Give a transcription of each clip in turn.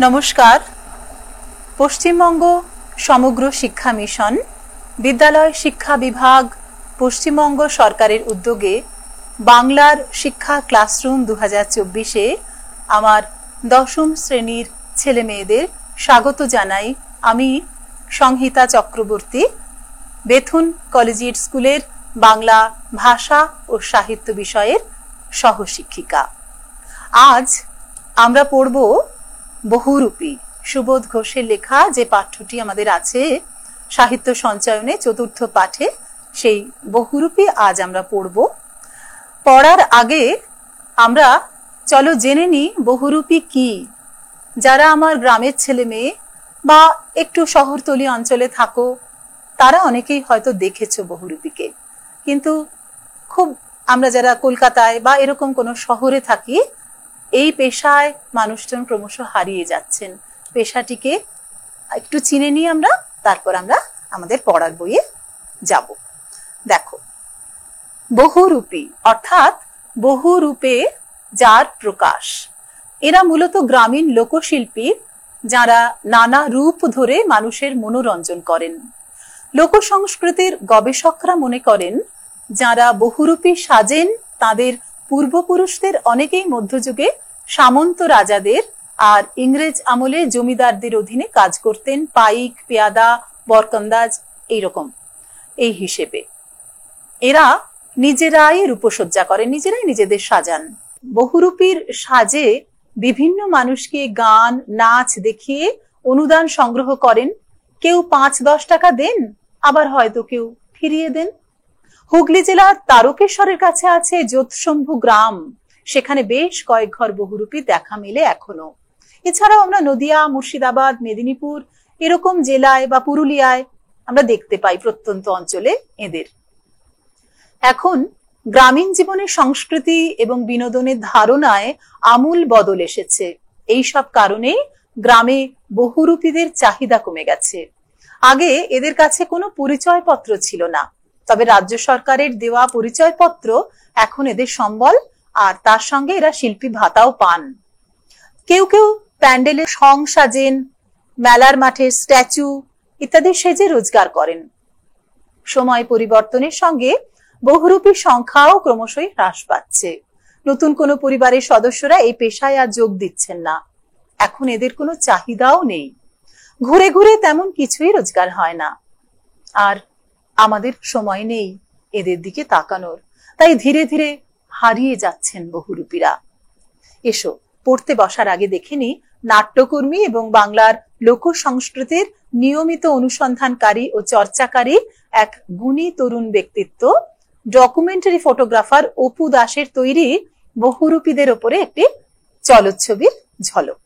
নমস্কার। পশ্চিমবঙ্গ সমগ্র শিক্ষা মিশন বিদ্যালয় শিক্ষা বিভাগ পশ্চিমবঙ্গ সরকারের উদ্যোগে বাংলার শিক্ষা ক্লাসরুম 2024-এ আমার দশম শ্রেণীর ছেলে মেয়েদের স্বাগত জানাই। আমি সংহিতা চক্রবর্তী, বেথুন কলেজিয়েট স্কুলের বাংলা ভাষা ও সাহিত্য বিষয়ের সহশিক্ষিকা। আজ আমরা পড়ব বহুরূপী, সুবোধ ঘোষের লেখা যে পাঠ্যটি আমাদের আছে সাহিত্য সঞ্চয়নে চতুর্থ পাঠে, সেই বহুরূপী আজ আমরা পড়ব। পড়ার আগে আমরা চলো জেনে নিই বহুরূপী কি। যারা আমার গ্রামের ছেলে মেয়ে বা একটু শহরতলি অঞ্চলে থাকো তারা অনেকেই হয়তো দেখেছো বহুরূপীকে, কিন্তু খুব আমরা যারা কলকাতায় বা এরকম কোনো শহরে থাকি এই পেশায় মানুষজন ক্রমশ হারিয়ে যাচ্ছেন। পেশাটিকে একটু চিনে নিই আমরা, তারপর আমরা আমাদের পড়ার বইয়ে যাব। দেখো, বহুরূপী অর্থাৎ বহুরূপে যার প্রকাশ। এরা মূলত গ্রামীণ লোকশিল্পী যারা নানা রূপ ধরে মানুষের মনোরঞ্জন করেন। লোক সংস্কৃতির গবেষকরা মনে করেন যারা বহুরূপী সাজেন তাদের পূর্বপুরুষদের অনেকেই মধ্যযুগে সামন্ত রাজাদের আর ইংরেজ আমলে জমিদারদের অধীনে কাজ করতেন, পাইক, পেয়াদা, বরকন্দাজ এইরকম এই হিসেবে। এরা নিজেরাই রূপসজ্জা করেন, নিজেরাই নিজেদের সাজান। বহুরূপীর সাজে বিভিন্ন মানুষকে গান নাচ দেখিয়ে অনুদান সংগ্রহ করেন। কেউ 5-10 টাকা দেন, আবার হয়তো কেউ ফিরিয়ে দেন। হুগলি জেলার তারকেশ্বরের কাছে আছে যোতশম্ভু গ্রাম, সেখানে বেশ কয়েক ঘর বহুরূপী দেখা মেলে এখনো। এছাড়াও আমরা নদিয়া, মুর্শিদাবাদ, মেদিনীপুর এরকম জেলায় বা পুরুলিয়ায় আমরা দেখতে পাই প্রত্যন্ত অঞ্চলে এদের। এখন গ্রামীণ জীবনের সংস্কৃতি এবং বিনোদনের ধারণায় আমূল বদল এসেছে। এই সব কারণে গ্রামে বহুরূপীদের চাহিদা কমে গেছে। আগে এদের কাছে কোনো পরিচয়পত্র ছিল না, তবে রাজ্য সরকারের দেওয়া পরিচয়পত্র এখন এদের সম্বল, আর তার সঙ্গে এরা শিল্পী ভাতাও পান। কেউ কেউ প্যান্ডেলে সং সাজেন, মেলার মাঠে স্ট্যাচু ইত্যাদি সেজে রোজগার করেন। সময় পরিবর্তনের সঙ্গে বহুরূপীর সংখ্যাও ক্রমশই হ্রাস পাচ্ছে। নতুন কোনো পরিবারের সদস্যরা এই পেশায় আর যোগ দিচ্ছেন না। এখন এদের কোনো চাহিদাও নেই, ঘুরে ঘুরে তেমন কিছুই রোজগার হয় না, আর আমাদের সময় নেই এদের দিকে তাকানোর। তাই ধীরে ধীরে হারিয়ে যাচ্ছেন বহুরূপীরা। এসো পড়তে বসার আগে দেখে নি নাট্যকর্মী এবং বাংলার লোক সংস্কৃতির নিয়মিত অনুসন্ধানকারী ও চর্চাকারী এক গুণী তরুণ ব্যক্তিত্ব ডকুমেন্টারি ফটোগ্রাফার অপু দাসের তৈরি বহুরূপীদের ওপরে একটি চলচ্ছবির ঝলক।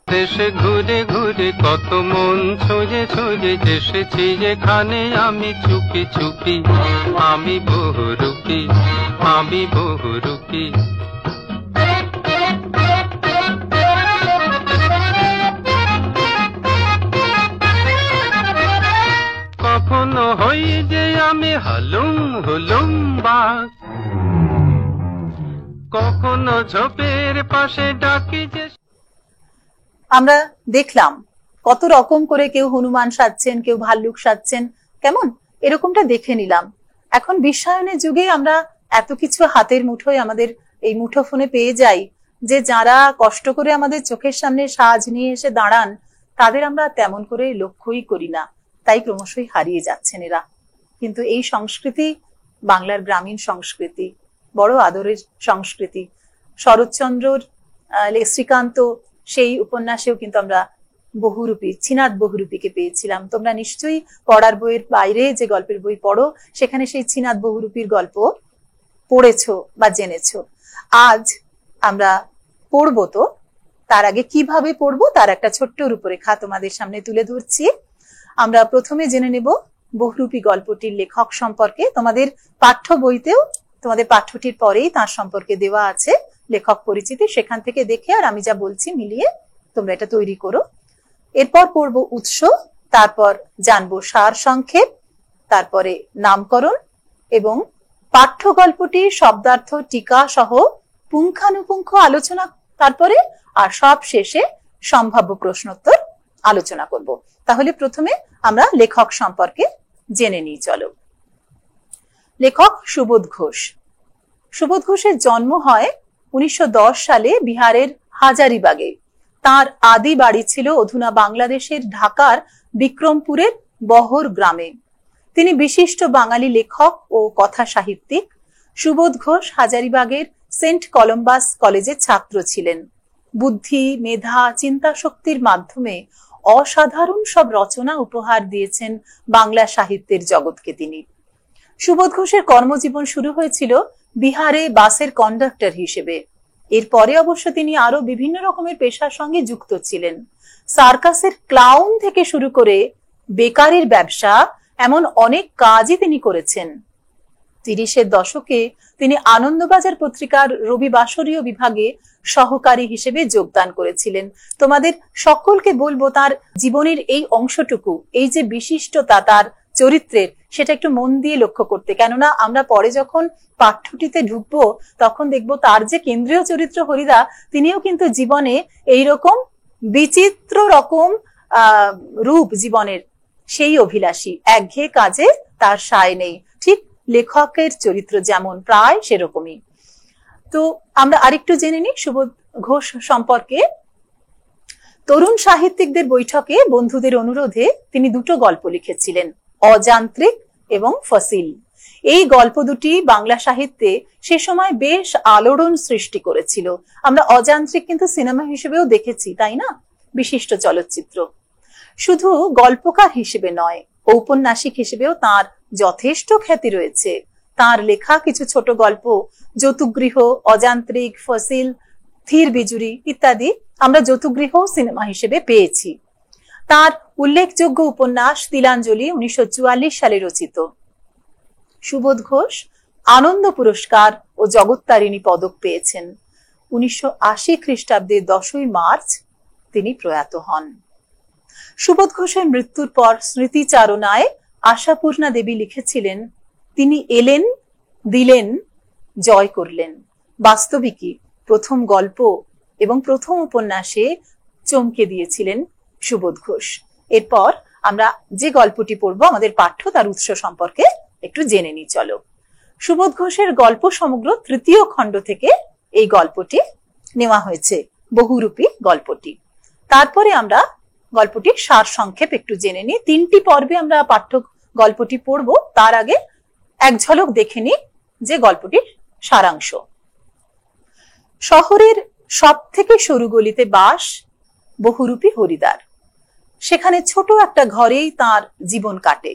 দেশে ঘুরে ঘুরে কত মন ছুঁয়ে ছুঁয়ে এসেছি যেখানে আমি চুপি চুপি, আমি বহুরূপী, আমি বহুরূপী। কখনো হই যে আমি হলুম হলুম বাস, কখনো ঝোপের পাশে ডাকি যে। আমরা দেখলাম কত রকম করে কেউ হনুমান সাজছেন, কেউ ভাল্লুক সাজছেন, কেমন এরকমটা দেখে নিলাম। এখন বিশ্বায়নের যুগে আমরা এত কিছু হাতের মুঠোয় আমাদের এই মুঠোফোনে পেয়ে যাই যে যারা কষ্ট করে আমাদের চোখের সামনে সাজ নিয়ে এসে দাঁড়ান তাদের আমরা তেমন করে লক্ষ্যই করি না, তাই ক্রমশই হারিয়ে যাচ্ছেন এরা। কিন্তু এই সংস্কৃতি বাংলার গ্রামীণ সংস্কৃতি, বড় আদরের সংস্কৃতি। শরৎচন্দ্রর শ্রীকান্ত সেই উপন্যাসেও কিন্তু আমরা বহুরূপী, ছিনাদ বহুরূপীকে পেয়েছিলাম। তোমরা নিশ্চয়ই পড়ার বইয়ের বাইরে যে গল্পের বই পড়ো সেখানে সেই ছিনাদ বহুরূপীর গল্প পড়েছো বা জেনেছো। আজ আমরা পড়বো, তো তার আগে কিভাবে পড়বো তার একটা ছোট্ট রূপরেখা তোমাদের সামনে তুলে ধরছি। আমরা প্রথমে জেনে নেব বহুরূপী গল্পটির লেখক সম্পর্কে। তোমাদের পাঠ্য বইতেও তোমাদের পাঠ্যটির পরেই তার সম্পর্কে দেওয়া আছে লেখক পরিচিতি, সেখান থেকে দেখে আর আমি যা বলছি মিলিয়ে তোমরা এটা তৈরি করো। এরপর পড়বো উৎস, তারপর জানবো সার সংক্ষেপ, তারপরে নামকরণ এবং পাঠ্য গল্পটির শব্দার্থ টিকা সহ পুঙ্খানুপুঙ্খ আলোচনা তারপরে আর সব শেষে সম্ভাব্য প্রশ্নোত্তর আলোচনা করব। তাহলে প্রথমে আমরা লেখক সম্পর্কে জেনে নিই। চলো। লেখক সুবোধ ঘোষ। সুবোধ ঘোষের জন্ম হয় 1910 সালে বিহারের হাজারিবাগে। তার আদি বাড়ি ছিল অধুনা বাংলাদেশের ঢাকার বিক্রমপুরের বহর গ্রামে। তিনি বিশিষ্ট বাঙালি লেখক ও কথা সাহিত্যিক। সুবোধ ঘোষ হাজারিবাগের সেন্ট কলম্বাস কলেজের ছাত্র ছিলেন। বুদ্ধি, মেধা, চিন্তা শক্তির মাধ্যমে অসাধারণ সব রচনা উপহার দিয়েছেন বাংলা সাহিত্যের জগৎকে তিনি। সুবোধ ঘোষের কর্মজীবন শুরু হয়েছিল বিহারে বাসের কন্ডাক্টর হিসেবে। এরপরে অবশ্য তিনি আরো বিভিন্ন রকমের পেশার সঙ্গে যুক্ত ছিলেন। সার্কাসের ক্লাউন থেকে শুরু করে বেকারির ব্যবসা, এমন অনেক কাজই তিনি করেছেন। 30-এর দশকে তিনি আনন্দবাজার পত্রিকার রবিবাসরীয় বিভাগে সহকারী হিসেবে যোগদান করেছিলেন। তোমাদের সকলকে বলবো তার জীবনের এই অংশটুকু, এই যে বিশিষ্টতা তার চরিত্রের, সেটা একটু মন দিয়ে লক্ষ্য করতে। কেননা আমরা পরে যখন পাঠ্যটিতে ঢুকবো তখন দেখবো তার যে কেন্দ্রীয় চরিত্র হরিদা, তিনিও কিন্তু জীবনে এইরকম বিচিত্র রকম রূপ জীবনের, সেই অভিলাষী, একঘেয়ে কাজে তার সায় নেই। ঠিক লেখকের চরিত্র যেমন প্রায় সেরকমই। তো আমরা আরেকটু জেনে নিই সুবোধ ঘোষ সম্পর্কে। তরুণ সাহিত্যিকদের বৈঠকে বন্ধুদের অনুরোধে তিনি দুটো গল্প লিখেছিলেন, অযান্ত্রিক এবং ফসিল। এই গল্প দুটি বাংলা সাহিত্যে সে সময় বেশ আলোড়ন সৃষ্টি করেছিল। আমরা অযান্ত্রিক কিন্তু সিনেমা হিসেবেও দেখেছি, তাই না? বিশিষ্ট চলচ্চিত্র। শুধু গল্পকার হিসেবে নয়, ঔপন্যাসিক হিসেবেও তার যথেষ্ট খ্যাতি রয়েছে। তার লেখা কিছু ছোট গল্প যৌতুকগৃহ, অযান্ত্রিক, ফসিল, থির বিজুরি ইত্যাদি আমরা যৌতুকগৃহ সিনেমা হিসেবে পেয়েছি। তার উল্লেখযোগ্য উপন্যাস তিলাঞ্জলি 1944 সালে রচিত। সুবোধ ঘোষ আনন্দ পুরস্কার ও জগত্তারিণী পদক পেয়েছেন। 1980 খ্রিস্টাব্দের 10ই মার্চ তিনি প্রয়াত হন। সুবোধ ঘোষের মৃত্যুর পর স্মৃতিচারণায় আশাপূর্ণা দেবী লিখেছিলেন, তিনি এলেন, দিলেন, জয় করলেন। বাস্তবিকই প্রথম গল্প এবং প্রথম উপন্যাসে চমকে দিয়েছিলেন সুবোধ ঘোষ। এরপর আমরা যে গল্পটি পড়বো, আমাদের পাঠ্য, তার উৎস সম্পর্কে একটু জেনে নিই। চলো। সুবোধ ঘোষের গল্প সমগ্র 3য় খণ্ড থেকে এই গল্পটি নেওয়া হয়েছে, বহুরূপী গল্পটি। তারপরে আমরা গল্পটির সার সংক্ষেপ একটু জেনে নিই। 3টি পর্বে আমরা পাঠ্য গল্পটি পড়বো, তার আগে এক ঝলক দেখে নিই যে গল্পটির সারাংশ। শহরের সব থেকে সরু গলিতে বাস বহুরূপী হরিদার। সেখানে ছোট একটা ঘরেই তার জীবন কাটে।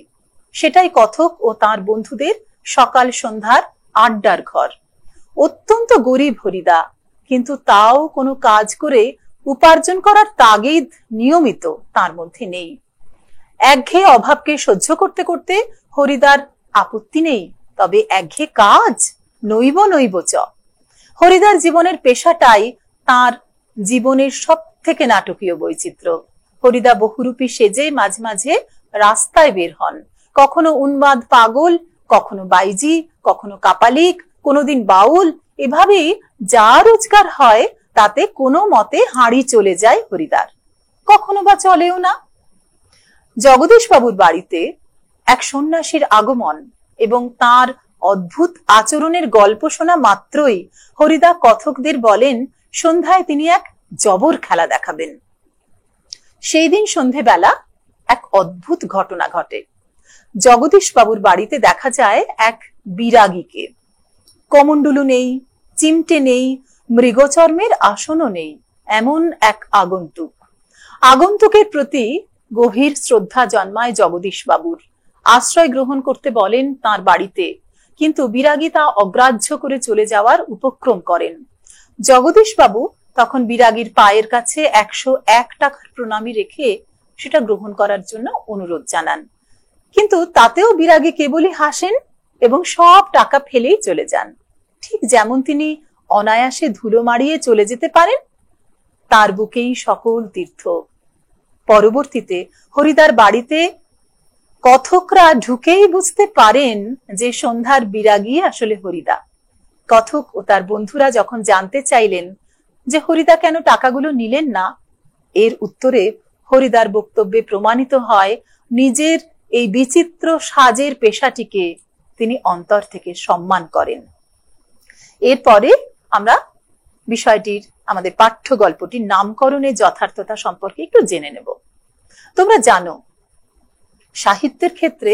সেটাই কথক ও তার বন্ধুদের সকাল সন্ধ্যার আড্ডার ঘর। অত্যন্ত গরিব হরিদা, কিন্তু তাও কোনো কাজ করে উপার্জন করার তাগিদ নিয়মিত তার মধ্যে নেই। একঘেয়ে অভাবকে সহ্য করতে করতে হরিদার আপত্তি নেই, তবে একঘেয়ে কাজ নৈব নৈব চ। হরিদার জীবনের পেশাটাই তার জীবনের সব থেকে নাটকীয় বৈচিত্র্য। হরিদা বহুরূপী সেজে মাঝে মাঝে রাস্তায় বের হন। কখনো উন্মাদ পাগল, কখনো বাইজি, কখনো কাপালিক, কোনোদিন বাউল। এভাবেই যা রোজগার হয় তাতে কোনো মতে হাঁড়ি চলে যায় হরিদার, কখনো বা চলেও না। জগদীশ বাবুর বাড়িতে এক সন্ন্যাসীর আগমন এবং তার অদ্ভুত আচরণের গল্প শোনা মাত্রই হরিদা কথকদের বলেন সন্ধ্যায় তিনি এক জবর খেলা দেখাবেন। সেই দিন সন্ধেবেলা এক অদ্ভুত ঘটনা ঘটে। জগদীশ বাবুর বাড়িতে দেখা যায় এক বিরাগীকে। কমণ্ডলু নেই, চিমটে নেই, মৃগচর্মের আসনও নেই, এমন এক আগন্তুক। আগন্তুকের প্রতি গভীর শ্রদ্ধা জন্মায় জগদীশ বাবুর। আশ্রয় গ্রহণ করতে বলেন তার বাড়িতে, কিন্তু বিরাগী তা অগ্রাহ্য করে চলে যাওয়ার উপক্রম করেন। জগদীশ বাবু তখন বিরাগীর পায়ের কাছে 101 টাকার প্রণামী রেখে সেটা গ্রহণ করার জন্য অনুরোধ জানান। কিন্তু তাতেও বিরাগী কেবলই হাসেন এবং সব টাকা ফেলেই চলে যান। ঠিক যেমন তিনি অনায়াসে ধুলো মারিয়ে চলে যেতে পারেন, তার বুকেই সকল তীর্থ। পরবর্তীতে হরিদার বাড়িতে কথকরা ঢুকেই বুঝতে পারেন যে সন্ধ্যার বিরাগী আসলে হরিদা। কথক ও তার বন্ধুরা যখন জানতে চাইলেন যে হরিদা কেন টাকাগুলো নিলেন না, এর উত্তরে হরিদার বক্তব্যে প্রমাণিত হয় নিজের এই বিচিত্র সাজের পেশাটিকে তিনি অন্তর থেকে সম্মান করেন। এরপরে আমরা বিষয়টির আমাদের পাঠ্য গল্পটির নামকরণের যথার্থতা সম্পর্কে একটু জেনে নেব। তোমরা জানো সাহিত্যের ক্ষেত্রে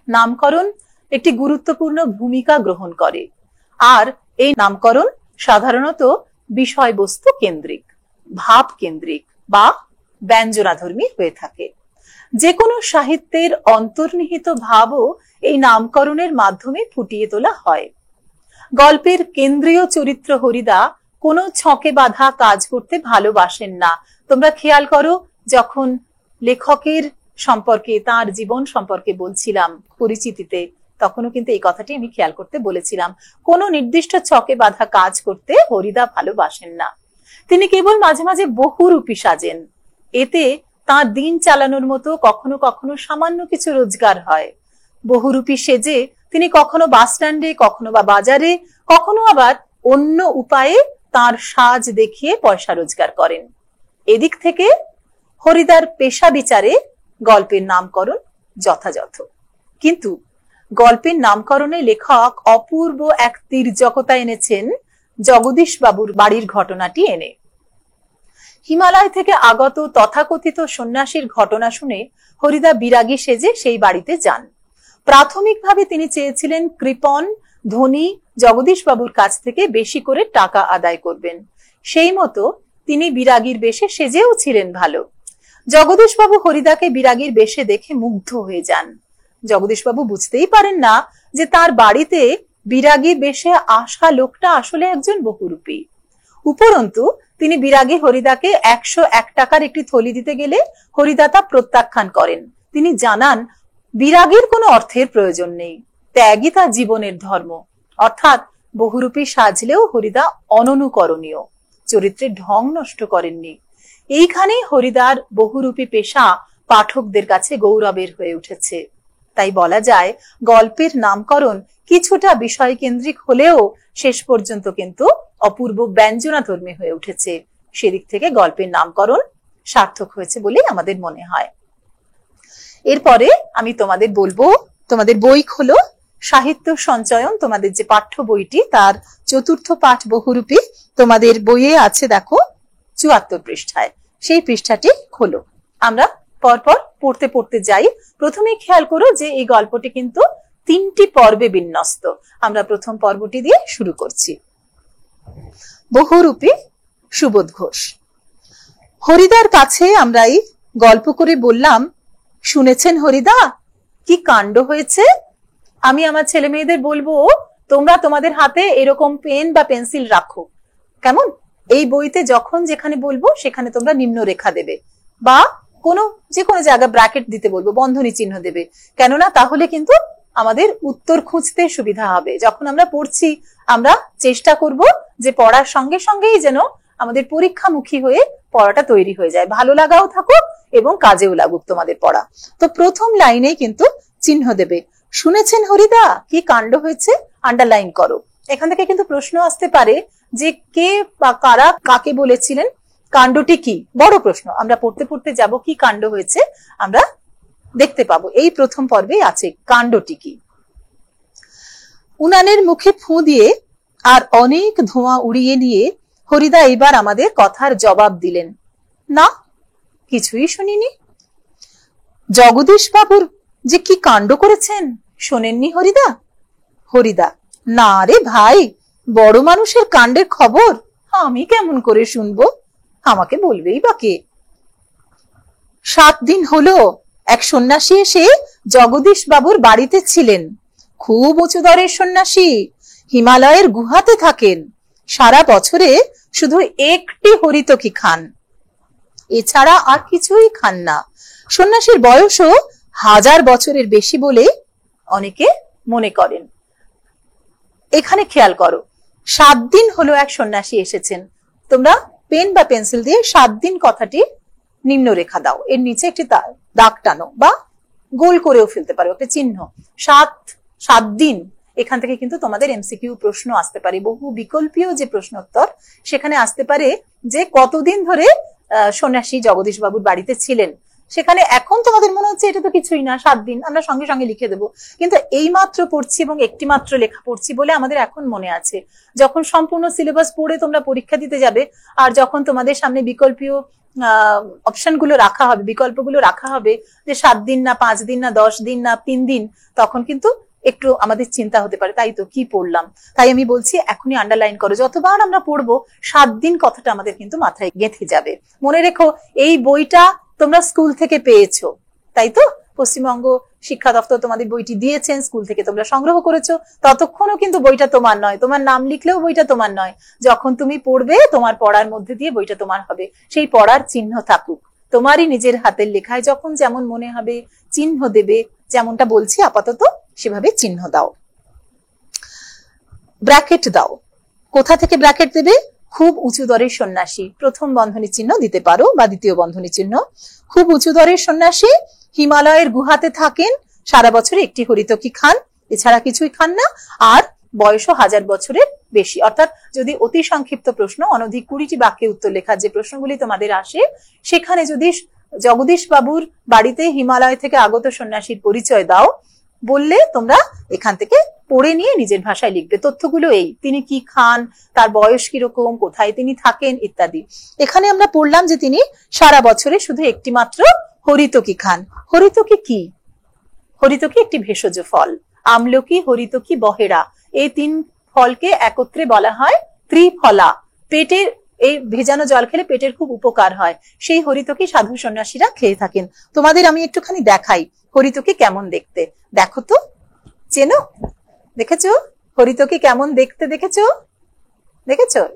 নামকরণ একটি গুরুত্বপূর্ণ ভূমিকা গ্রহণ করে, আর এই নামকরণ সাধারণত বিষয়বস্তু কেন্দ্রিক, ভাব কেন্দ্রিক বা ব্যঞ্জনাধর্মী হয়ে থাকে। যে কোনো সাহিত্যের অন্তর্নিহিত ভাবও এই নামকরণের মাধ্যমে ফুটিয়ে তোলা হয়। গল্পের কেন্দ্রীয় চরিত্র হরিদা কোনো ছকে বাঁধা কাজ করতে ভালোবাসেন না। তোমরা খেয়াল করো, যখন লেখকের সম্পর্কে, তার জীবন সম্পর্কে বলছিলাম পরিচিতিতে, তখনও কিন্তু এই কথাটি আমি খেয়াল করতে বলেছিলাম। কোনো নির্দিষ্ট ছকে বাঁধা কাজ করতে হরিদা ভালোবাসেন না। তিনি কেবল মাঝে মাঝে বহুরূপী সাজেন, এতে তার দিন চালানোর মতো কখনো কখনো সামান্য কিছু রোজগার হয়। বহুরূপী সেজে তিনি কখনো বাস স্ট্যান্ডে, কখনো বা বাজারে, কখনো আবার অন্য উপায়ে তার সাজ দেখিয়ে পয়সা রোজগার করেন। এদিক থেকে হরিদার পেশা বিচারে গল্পের নামকরণ যথাযথ। কিন্তু গল্পের নামকরণে লেখক অপূর্ব এক তির্যকতা এনেছেন জগদীশ বাবুর বাড়ির ঘটনাটি এনে। হিমালয় থেকে আগত তথাকথিত সন্ন্যাসীর ঘটনা শুনে হরিদা বিরাগী সেজে সেই বাড়িতে যান। প্রাথমিকভাবে তিনি চেয়েছিলেন কৃপণ ধনী জগদীশ বাবুর কাছ থেকে বেশি করে টাকা আদায় করবেন। সেই মতো তিনি বিরাগীর বেশে সেজেও ছিলেন ভালো। জগদীশ বাবু হরিদাকে বিরাগীর বেশে দেখে মুগ্ধ হয়ে যান। জগদীশ বাবু বুঝতেই পারেন না যে তার বাড়িতে বিরাগীর বেশে আসা লোকটা আসলে একজন বহুরূপী। উপরন্তু তিনি বিরাগী হরিদাকে 101 টাকার একটি থলি দিতে গেলে হরিদা তা প্রত্যাখ্যান করেন। তিনি জানান বিরাগীর কোনো অর্থের প্রয়োজন নেই, ত্যাগই তার জীবনের ধর্ম। অর্থাৎ বহুরূপী সাজলেও হরিদা অননুকরণীয়, চরিত্রের ঢং নষ্ট করেননি। এইখানেই হরিদার বহুরূপী পেশা পাঠকদের কাছে গৌরবের হয়ে উঠেছে। তাই বলা যায় গল্পের নামকরণ কিছুটা বিষয় কেন্দ্রিক হলেও শেষ পর্যন্ত কিন্তু অপূর্ব ব্যঞ্জনাধর্মী হয়ে উঠেছে। সেদিক থেকে গল্পের নামকরণ সার্থক হয়েছে বলেই আমাদের মনে হয়। এরপরে আমি তোমাদের বলবো, তোমাদের বই খোলো, সাহিত্য সঞ্চয়ন, তোমাদের যে পাঠ্য বইটি তার 4র্থ পাঠ বহুরূপী তোমাদের বইয়ে আছে, দেখো 74 পৃষ্ঠায়। সেই পৃষ্ঠাটি খোলো, আমরা পরপর পড়তে পড়তে যাই। প্রথমে খেয়াল করো যে এই গল্পটি কিন্তু 3টি পর্বে বিন্যস্ত। আমরা প্রথম পর্বটি দিয়ে শুরু করছি। বহুরূপী সুবোধ ঘোষ। হরিদার কাছে আমরা এই গল্প করে বললাম, শুনেছেন হরিদা কি কাণ্ড হয়েছে? আমি আমার ছেলে মেয়েদের বলবো তোমরা তোমাদের হাতে এরকম পেন বা পেন্সিল রাখো, কেমন? এই বইতে যখন যেখানে বলবো সেখানে তোমরা নিম্ন রেখা দেবে বা যে কোনো জায়গা ব্র্যাকেট দিতে বলবো, বন্ধনী চিহ্ন দেবে। কেননা তাহলে কিন্তু আমাদের উত্তর খুঁজতে সুবিধা হবে। যখন আমরা পড়ছি আমরা চেষ্টা করব যে পড়ার সঙ্গে সঙ্গেই যেন আমাদের পরীক্ষামুখী হয়ে পড়াটা তৈরি হয়ে যায়, ভালো লাগাও থাকুক এবং কাজেও লাগুক তোমাদের পড়া। তো প্রথম লাইনে কিন্তু চিহ্ন দেবে, শুনেছেন হরিদা কি কাণ্ড হয়েছে, আন্ডারলাইন করো। এখান থেকে কিন্তু প্রশ্ন আসতে পারে যে কে বা কারা কাকে বলেছিলেন, কাণ্ডটি কি, বড় প্রশ্ন। আমরা পড়তে পড়তে যাব কি কাণ্ড হয়েছে আমরা দেখতে পাবো। এই প্রথম পর্বে আছে কাণ্ডটি কি। উনানের মুখে ফু দিয়ে আর অনেক ধোঁয়া উড়িয়ে নিয়ে হরিদা এবার আমাদের কথার জবাব দিলেন, না কিছুই শুনিনি। জগদীশ বাবুর যে কি কাণ্ড করেছেন শোনেননি হরিদা? হরিদা, না রে ভাই, বড় মানুষের কাণ্ডের খবর আমি কেমন করে শুনবো, আমাকে বলবেই বা কে? 7 দিন হলো এক সন্ন্যাসী এসে জগদীশ বাবুর বাড়িতে ছিলেন। খুব উঁচু দরের সন্ন্যাসী, হিমালয়ের গুহাতে থাকেন। সারা বছরে শুধু একটি হরিতকি খান, এছাড়া আর কিছুই খান না। সন্ন্যাসীর বয়সও 1000 বছরের বেশি বলে অনেকে মনে করেন। এখানে খেয়াল করো, 7 দিন হলো এক সন্ন্যাসী এসেছেন। তোমরা পেন বা পেন্সিল দিয়ে 7 দিন কথাটি নিম্ন রেখা দাও, এর নিচে একটি দাগ টানো বা গোল করেও ফেলতে পারো, একটা চিহ্ন। 7 দিন, এখান থেকে কিন্তু তোমাদের এমসিকিউ প্রশ্ন আসতে পারে, বহু বিকল্পীয় যে প্রশ্নোত্তর সেখানে আসতে পারে যে কতদিন ধরে সন্ন্যাসী জগদীশ বাবুর বাড়িতে ছিলেন। সেখানে এখন তোমাদের মনে হচ্ছে এটা তো কিছুই না, 7 দিন, আমরা সঙ্গে সঙ্গে লিখে দেবো, কিন্তু এই মাত্র পড়ছি এবং একটি মাত্র লেখা পড়ছি বলে আমাদের এখন মনে আছে। যখন সম্পূর্ণ সিলেবাস পড়ে তোমরা পরীক্ষা দিতে যাবে, আর যখন তোমাদের সামনে বিকল্পীয় অপশনগুলো রাখা হবে, বিকল্পগুলো রাখা হবে যে 7 দিন না 5 দিন না 10 দিন না 3 দিন, তখন কিন্তু একটু আমাদের চিন্তা হতে পারে, তাই তো কি পড়লাম। তাই আমি বলছি এখনই আন্ডারলাইন করো, যতবার আমরা পড়বো 7 দিন কথাটা আমাদের কিন্তু মাথায় গেঁথে যাবে। মনে রেখো এই বইটা তোমরা স্কুল থেকে পেয়েছো, তাই তো? পশ্চিমবঙ্গ শিক্ষা দপ্তর তোমাদের বইটি দিয়েছেন, স্কুল থেকে তোমরা সংগ্রহ করেছো, ততক্ষণও কিন্তু বইটা তোমার নয়, তোমার নাম লিখলেও বইটা তোমার নয়। যখন তুমি পড়বে তোমার পড়ার মধ্যে দিয়ে বইটা তোমার হবে, সেই পড়ার চিহ্ন থাকুক তোমারই নিজের হাতের লেখায়, যখন যেমন মনে হবে চিহ্ন দেবে, যেমনটা বলছি আপাতত সেভাবে চিহ্ন দাও। ব্র্যাকেট দাও। কোথা থেকে ব্র্যাকেট দেবে? খুব উঁচু দরের সন্ন্যাসী, প্রথম বন্ধনী চিহ্ন দিতে পারো বা দ্বিতীয় বন্ধনী চিহ্ন। খুব উঁচু দরের সন্ন্যাসী, হিমালয়ের গুহাতে থাকেন, সারা বছরে একটি হরিতকি খান, এছাড়া কিছুই খান না, আর বয়সও 1000 বছরের বেশি। অর্থাৎ যদি অতি সংক্ষিপ্ত প্রশ্ন, অনধিক 20টি বাক্যে উত্তর লেখার যে প্রশ্নগুলি তোমাদের আসে, সেখানে যদি জগদীশ বাবুর বাড়িতে হিমালয় থেকে আগত সন্ন্যাসীর পরিচয় দাও বললে, তোমরা এখান থেকে পড়ে নিয়ে নিজের ভাষায় লিখবে। তথ্যগুলো এই: তিনি কি খান, তার বয়স কিরকম, কোথায় তিনি থাকেন ইত্যাদি। এখানে আমরা পড়লাম যে তিনি সারা বছরে শুধু একটি মাত্র হরিতকি খান। হরিতকি কি? হরিতকি একটি ভেষজ ফল। আমলকি, হরিতকি, বহেরা, এই 3 ফলকে একত্রে বলা হয় ত্রিফলা। পেটের এই ভেজানো জল খেলে পেটের খুব উপকার হয়, সেই হরিতকি সাধু সন্ন্যাসীরা খেয়ে থাকেন। তোমাদের আমি একটুখানি দেখাই হরিতকি কেমন দেখতে। দেখো তো, চেনো? দেখেছো হরিতকি কেমন দেখতে? দেখেছো?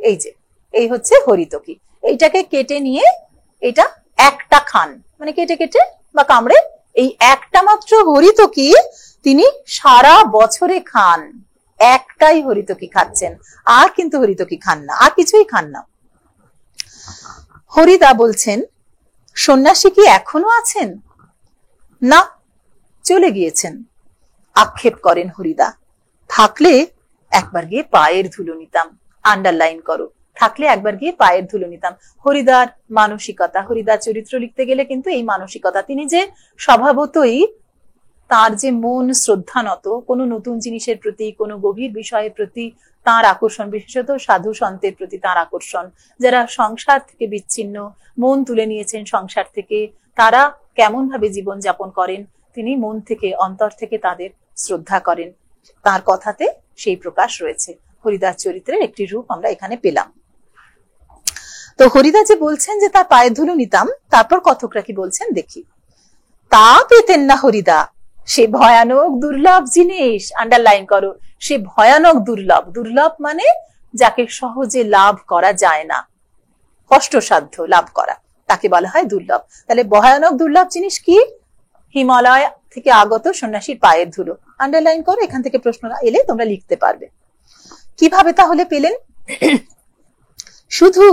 এই যে এই হচ্ছে হরিতকি। এইটাকে কেটে নিয়ে এটা একটা খান, মানে কেটে কেটে বা কামড়ে, এই একটা মাত্র হরিতকি তিনি সারা বছরে খান। একটাই হরিতকি খাচ্ছেন, আর কিন্তু হরিতকি খান না, আর কিছুই খান না। হরিদা বলছেন, সন্ন্যাসী কি এখনো আছেন? না, চলে গিয়েছেন। আক্ষেপ করেন হরিদা। থাকলে একবার গিয়ে পায়ের ধুলো নিতাম। আন্ডারলাইন করো, থাকলে একবার গিয়ে পায়ের ধুলো নিতাম। হরিদার মানসিকতা, হরিদার চরিত্র লিখতে গেলে কিন্তু এই মানসিকতা, তিনি যে স্বভাবতই তার যে মন শ্রদ্ধানত, কোনো নতুন জিনিসের প্রতি, কোনো গভীর বিষয়ের প্রতি তার আকর্ষণ, বিশেষত সাধু সন্তের প্রতি তার আকর্ষণ। যারা সংসার থেকে বিচ্ছিন্ন, মন তুলে নিয়েছেন সংসার থেকে, তারা কেমন ভাবে জীবন যাপন করেন, তিনি মন থেকে, অন্তর থেকে তাদের শ্রদ্ধা করেন। তার কথাতে সেই প্রকাশ রয়েছে। হরিদাস চরিত্রের একটি রূপ আমরা এখানে পেলাম। তো হরিদা যে বলছেন যে তার পায়ের ধুলো নিতাম, তারপর কথকরা কি বলছেন দেখি। তা পেতেন না হরিদা, সে ভয়ানক দুর্লভ জিনিস। আন্ডারলাইন করো, সে ভয়ানক দুর্লভ। দুর্লভ মানে যাকে সহজে লাভ করা যায় না, কষ্টসাধ্য লাভ করা, তাকে বলা হয় দুর্লভ। তাহলে ভয়ানক দুর্লভ জিনিস কি? হিমালয় থেকে আগত সন্ন্যাসীর পায়ের ধুলো। আন্ডারলাইন করো, এখান থেকে প্রশ্ন এলে তোমরা লিখতে পারবে। কিভাবে তাহলে পেলেন? শুধু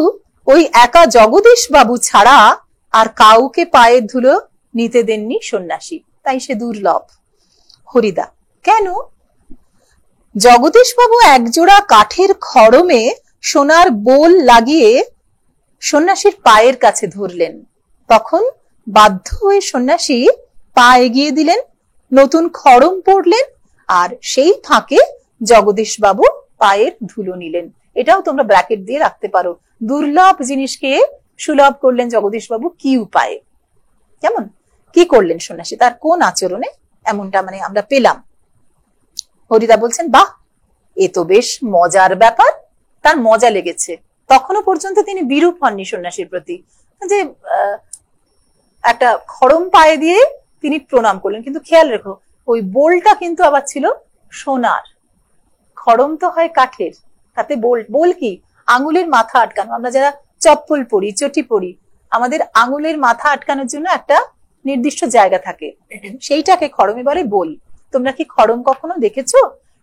ওই একা জগদীশ বাবু ছাড়া আর কাউকে পায়ের ধুলো নিতে দেননি সন্ন্যাসী, তাই সে দুর্লভ। হরিদা: কেন? জগদীশ বাবু একজোড়া কাঠের খড়মে সোনার বোল লাগিয়ে সন্ন্যাসীর পায়ের কাছে ধরলেন, তখন বাধ্য হয়ে সন্ন্যাসী পা এগিয়ে দিলেন, নতুন খড়ম পড়লেন, আর সেই ফাঁকে জগদীশ বাবু পায়ের ধুলো নিলেন। এটাও তোমরা ব্র্যাকেট দিয়ে রাখতে পারো। দুর্লভ জিনিসকে সুলভ করলেন জগদীশ বাবু কি উপায়ে? কেমন কি করলেন সন্ন্যাসী, তার কোন আচরণে এমনটা মানে আমরা পেলাম। হরিদা বলছেন, বাহ, এ তো বেশ মজার ব্যাপার। তার মজা লেগেছে। তখনও পর্যন্ত তিনি বিরূপ হননি সন্ন্যাসীর প্রতি, যে একটা খড়ম পায়ে দিয়ে তিনি প্রণাম করলেন। কিন্তু খেয়াল রেখো, ওই বোলটা কিন্তু আবার ছিল সোনার। খড়ম তো হয় কাঠের, তাতে বোল কি? আঙুলের মাথা আটকানো। আমরা যারা চপ্পল পরি, চটি পরি, আমাদের আঙুলের মাথা আটকানোর জন্য একটা নির্দিষ্ট জায়গা থাকে, সেইটাকে খড়মে বলে বোল। তোমরা কি খড়ম কখনো দেখেছো?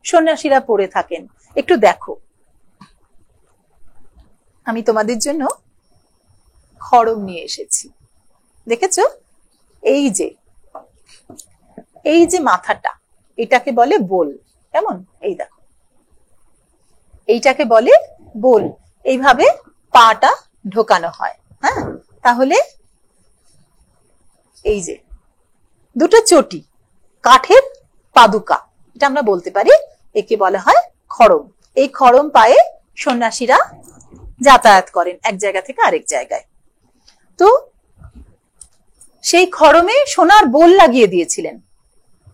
সন্ন্যাসীরা পরে থাকেন। একটু দেখো, আমি তোমাদের জন্য খড়ম নিয়ে এসেছি। দেখেছো? এই যে মাথাটা, এটাকে বলে বোল। কেমন? এই দেখো, এইটাকে বলে বোল। এইভাবে পাটা ঢোকানো হয়। হ্যাঁ, তাহলে এই যে দুটো চটি, কাঠের পাদুকা, এটা আমরা বলতে পারি, একে বলা হয় খড়ম। এই খড়ম পায়ে সন্ন্যাসীরা যাতায়াত করেন এক জায়গা থেকে আরেক জায়গায়। তো সেই খড়মে সোনার বোল লাগিয়ে দিয়েছিলেন,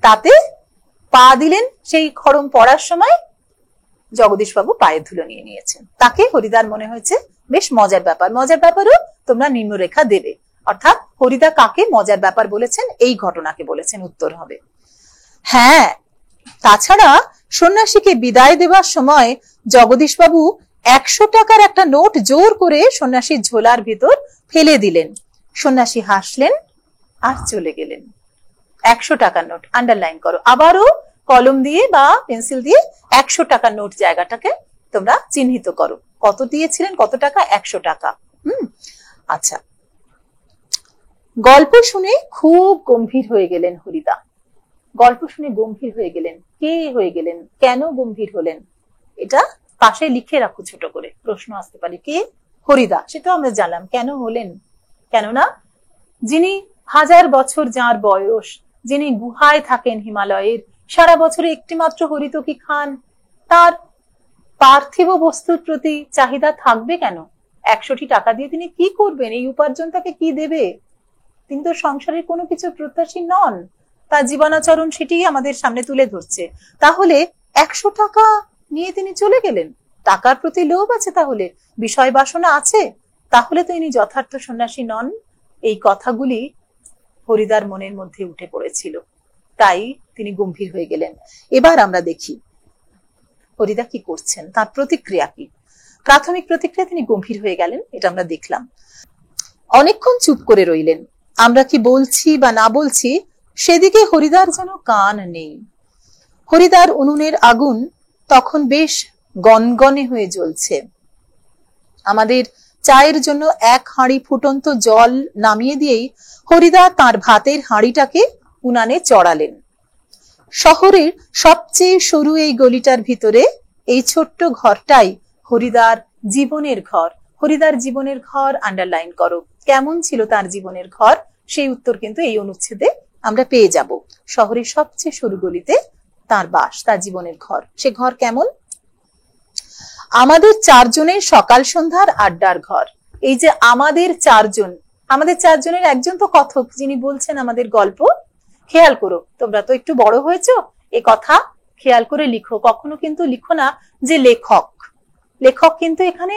তাতে পা দিলেন। সেই খড়ম পড়ার সময় জগদীশবাবু পায়ের ধুলো নিয়ে নিয়েছেন। তাকে হরিদার মনে হয়েছে বেশ মজার ব্যাপার। মজার ব্যাপারও তোমরা নিম্নরেখা দেবে, অর্থাৎ হরিদা কাকে মজার ব্যাপার বলেছেন, এই ঘটনাকে বলেছেন, উত্তর হবে হ্যাঁ। তাছাড়া সন্ন্যাসীকে বিদায় দেওয়ার সময় জগদীশবাবু 100 টাকার একটা নোট জোর করে সন্ন্যাসীর ঝোলার ভিতর ফেলে দিলেন। সন্ন্যাসী হাসলেন আর চলে গেলেন। 100 টাকার নোট, আন্ডারলাইন করো, আবারও কলম দিয়ে বা পেন্সিল দিয়ে 100 টাকার নোট জায়গাটাকে তোমরা চিহ্নিত করো। কত দিয়েছিলেন, কত টাকা? 100 টাকা। আচ্ছা, গল্প শুনে খুব গম্ভীর হয়ে গেলেন হরিদা। গল্প শুনে গম্ভীর হয়ে গেলেন। কে হয়ে গেলেন, কেন গম্ভীর হলেন, এটা পাশে লিখে রাখো ছোট করে, প্রশ্ন আসতে পারে। কে? হরিদা, সেটা আমরা জানলাম। কেন হলেন? কেননা যিনি 1000 বছর যার বয়স, যিনি গুহায় থাকেন হিমালয়ের, সারা বছরে একটি মাত্র হরিতকি খান, তার পার্থিব বস্তুর প্রতি চাহিদা থাকবে কেন? 100টি টাকা দিয়ে তিনি কি করবেন? এই উপার্জন তাকে কি দেবে? তিনি তো সংসারের কোনো কিছু প্রত্যাশী নন। তার জীবনাচরণ সেটি আমাদের সামনে তুলে ধরছে। তাহলে 100 টাকা নিয়ে তিনি চলে গেলেন। টাকার প্রতি লোভ আছে, তাহলে বিষয় বাসনা আছে, তাহলে তো ইনি যথার্থ সন্ন্যাসী নন। এই কথাগুলি হরিদার মনের মধ্যে উঠে পড়েছিল, তাই তিনি গম্ভীর হয়ে গেলেন। এবার আমরা দেখি হরিদা কি করছেন, তার প্রতিক্রিয়া কি। প্রাথমিক প্রতিক্রিয়া, তিনি গম্ভীর হয়ে গেলেন, এটা আমরা দেখলাম। অনেকক্ষণ চুপ করে রইলেন। আমরা কি বলছি বা না বলছি সেদিকে হরিদার যেন কান নেই। হরিদার উনুনের আগুন তখন বেশ গনগনে হয়ে জ্বলছে। আমাদের চায়ের জন্য 1 হাঁড়ি ফুটন্ত জল নামিয়ে দিয়েই হরিদা তার ভাতের হাঁড়িটাকে উনানে চড়ালেন। শহরের সবচেয়ে সরু এই গলিটার ভিতরে এই ছোট্ট ঘরটাই হরিদার জীবনের ঘর। হরিদার জীবনের ঘর আন্ডারলাইন করো। কেমন ছিল তার জীবনের ঘর, সেই উত্তর কিন্তু এই অনুচ্ছেদে আমরা পেয়ে যাব। শহরের সবচেয়ে সরু গলিতে তার বাস, তার জীবনের ঘর। সে ঘর কেমন? আমাদের 4 জনের সকাল সন্ধ্যার আড্ডার ঘর। এই যে আমাদের 4 জন, আমাদের 4 জনের একজন তো কথক, যিনি বলছেন আমাদের গল্প। খেয়াল করো, তোমরা তো একটু বড় হয়েছো, এ কথা খেয়াল করে লিখো। কখনো কিন্তু লিখো না যে লেখক। লেখক কিন্তু এখানে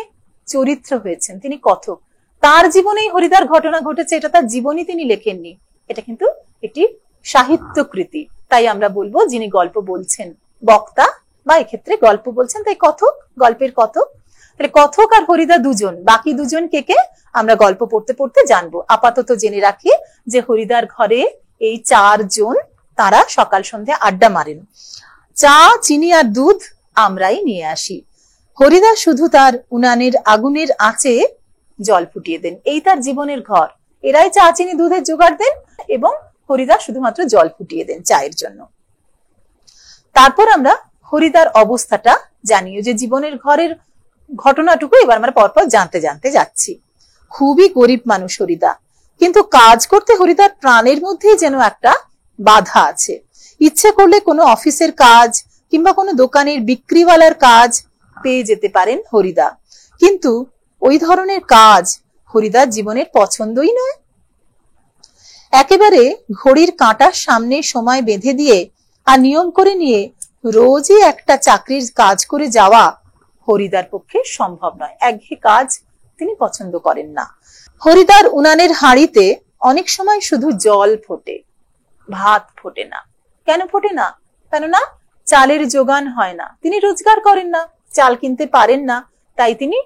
চরিত্র হয়েছেন, তিনি কথক। তার জীবনেই হরিদার ঘটনা ঘটেছে, এটা তার জীবনী তিনি লেখেননি, এটা কিন্তু একটি সাহিত্যকৃতি। তাই আমরা বলবো যিনি গল্প বলছেন বক্তা, বা এক্ষেত্রে গল্প বলছেন, তাই কথক, গল্পের কথক। তাহলে কথক আর হরিদা দুজন, বাকি দুজন কে কে আমরা গল্প পড়তে পড়তে জানবো। আপাতত জেনে রাখি যে হরিদার ঘরে এই 4 জন, তারা সকাল সন্ধ্যা আড্ডা মারেন। চা, চিনি আর দুধ আমরাই নিয়ে আসি। হরিদা শুধু তার উনানের আগুনের আঁচে জল ফুটিয়ে দেন। এই তার জীবনের ঘর। এরাই চা, চিনি, দুধের জোগাড় দেন এবং হরিদা শুধুমাত্র জল ফুটিয়ে দেন চায়ের জন্য। তারপর আমরা হরিদার অবস্থাটা জানি, যে জীবনের ঘরের ঘটনাটুকু এবার আমরা পরপর জানতে জানতে যাচ্ছি। খুবই গরিব মানুষ হরিদা, কিন্তু কাজ করতে হরিদার প্রাণের মধ্যেই যেন একটা বাধা আছে। ইচ্ছে করলে কোনো অফিসের কাজ কিংবা কোনো দোকানের বিক্রিওয়ালার কাজ পেয়ে যেতে পারেন হরিদা, কিন্তু ওই ধরনের কাজ হরিদার জীবনের পছন্দই নয়। একেবারে ঘড়ির কাঁটার সামনে সময় বেঁধে দিয়ে আর নিয়ম করে নিয়ে রোজই একটা চাকরির কাজ করে যাওয়া হরিদার পক্ষে সম্ভব নয়। একঘেয়ে কাজ তিনি পছন্দ করেন না। হরিদার উনানের হাঁড়িতে অনেক সময় শুধু জল ফোটে, ভাত ফোটে না। কেন ফোটে না? কেননা চালের যোগান হয় না, তিনি রোজগার করেন না, চাল কিনতে পারেন না, তাই তিনি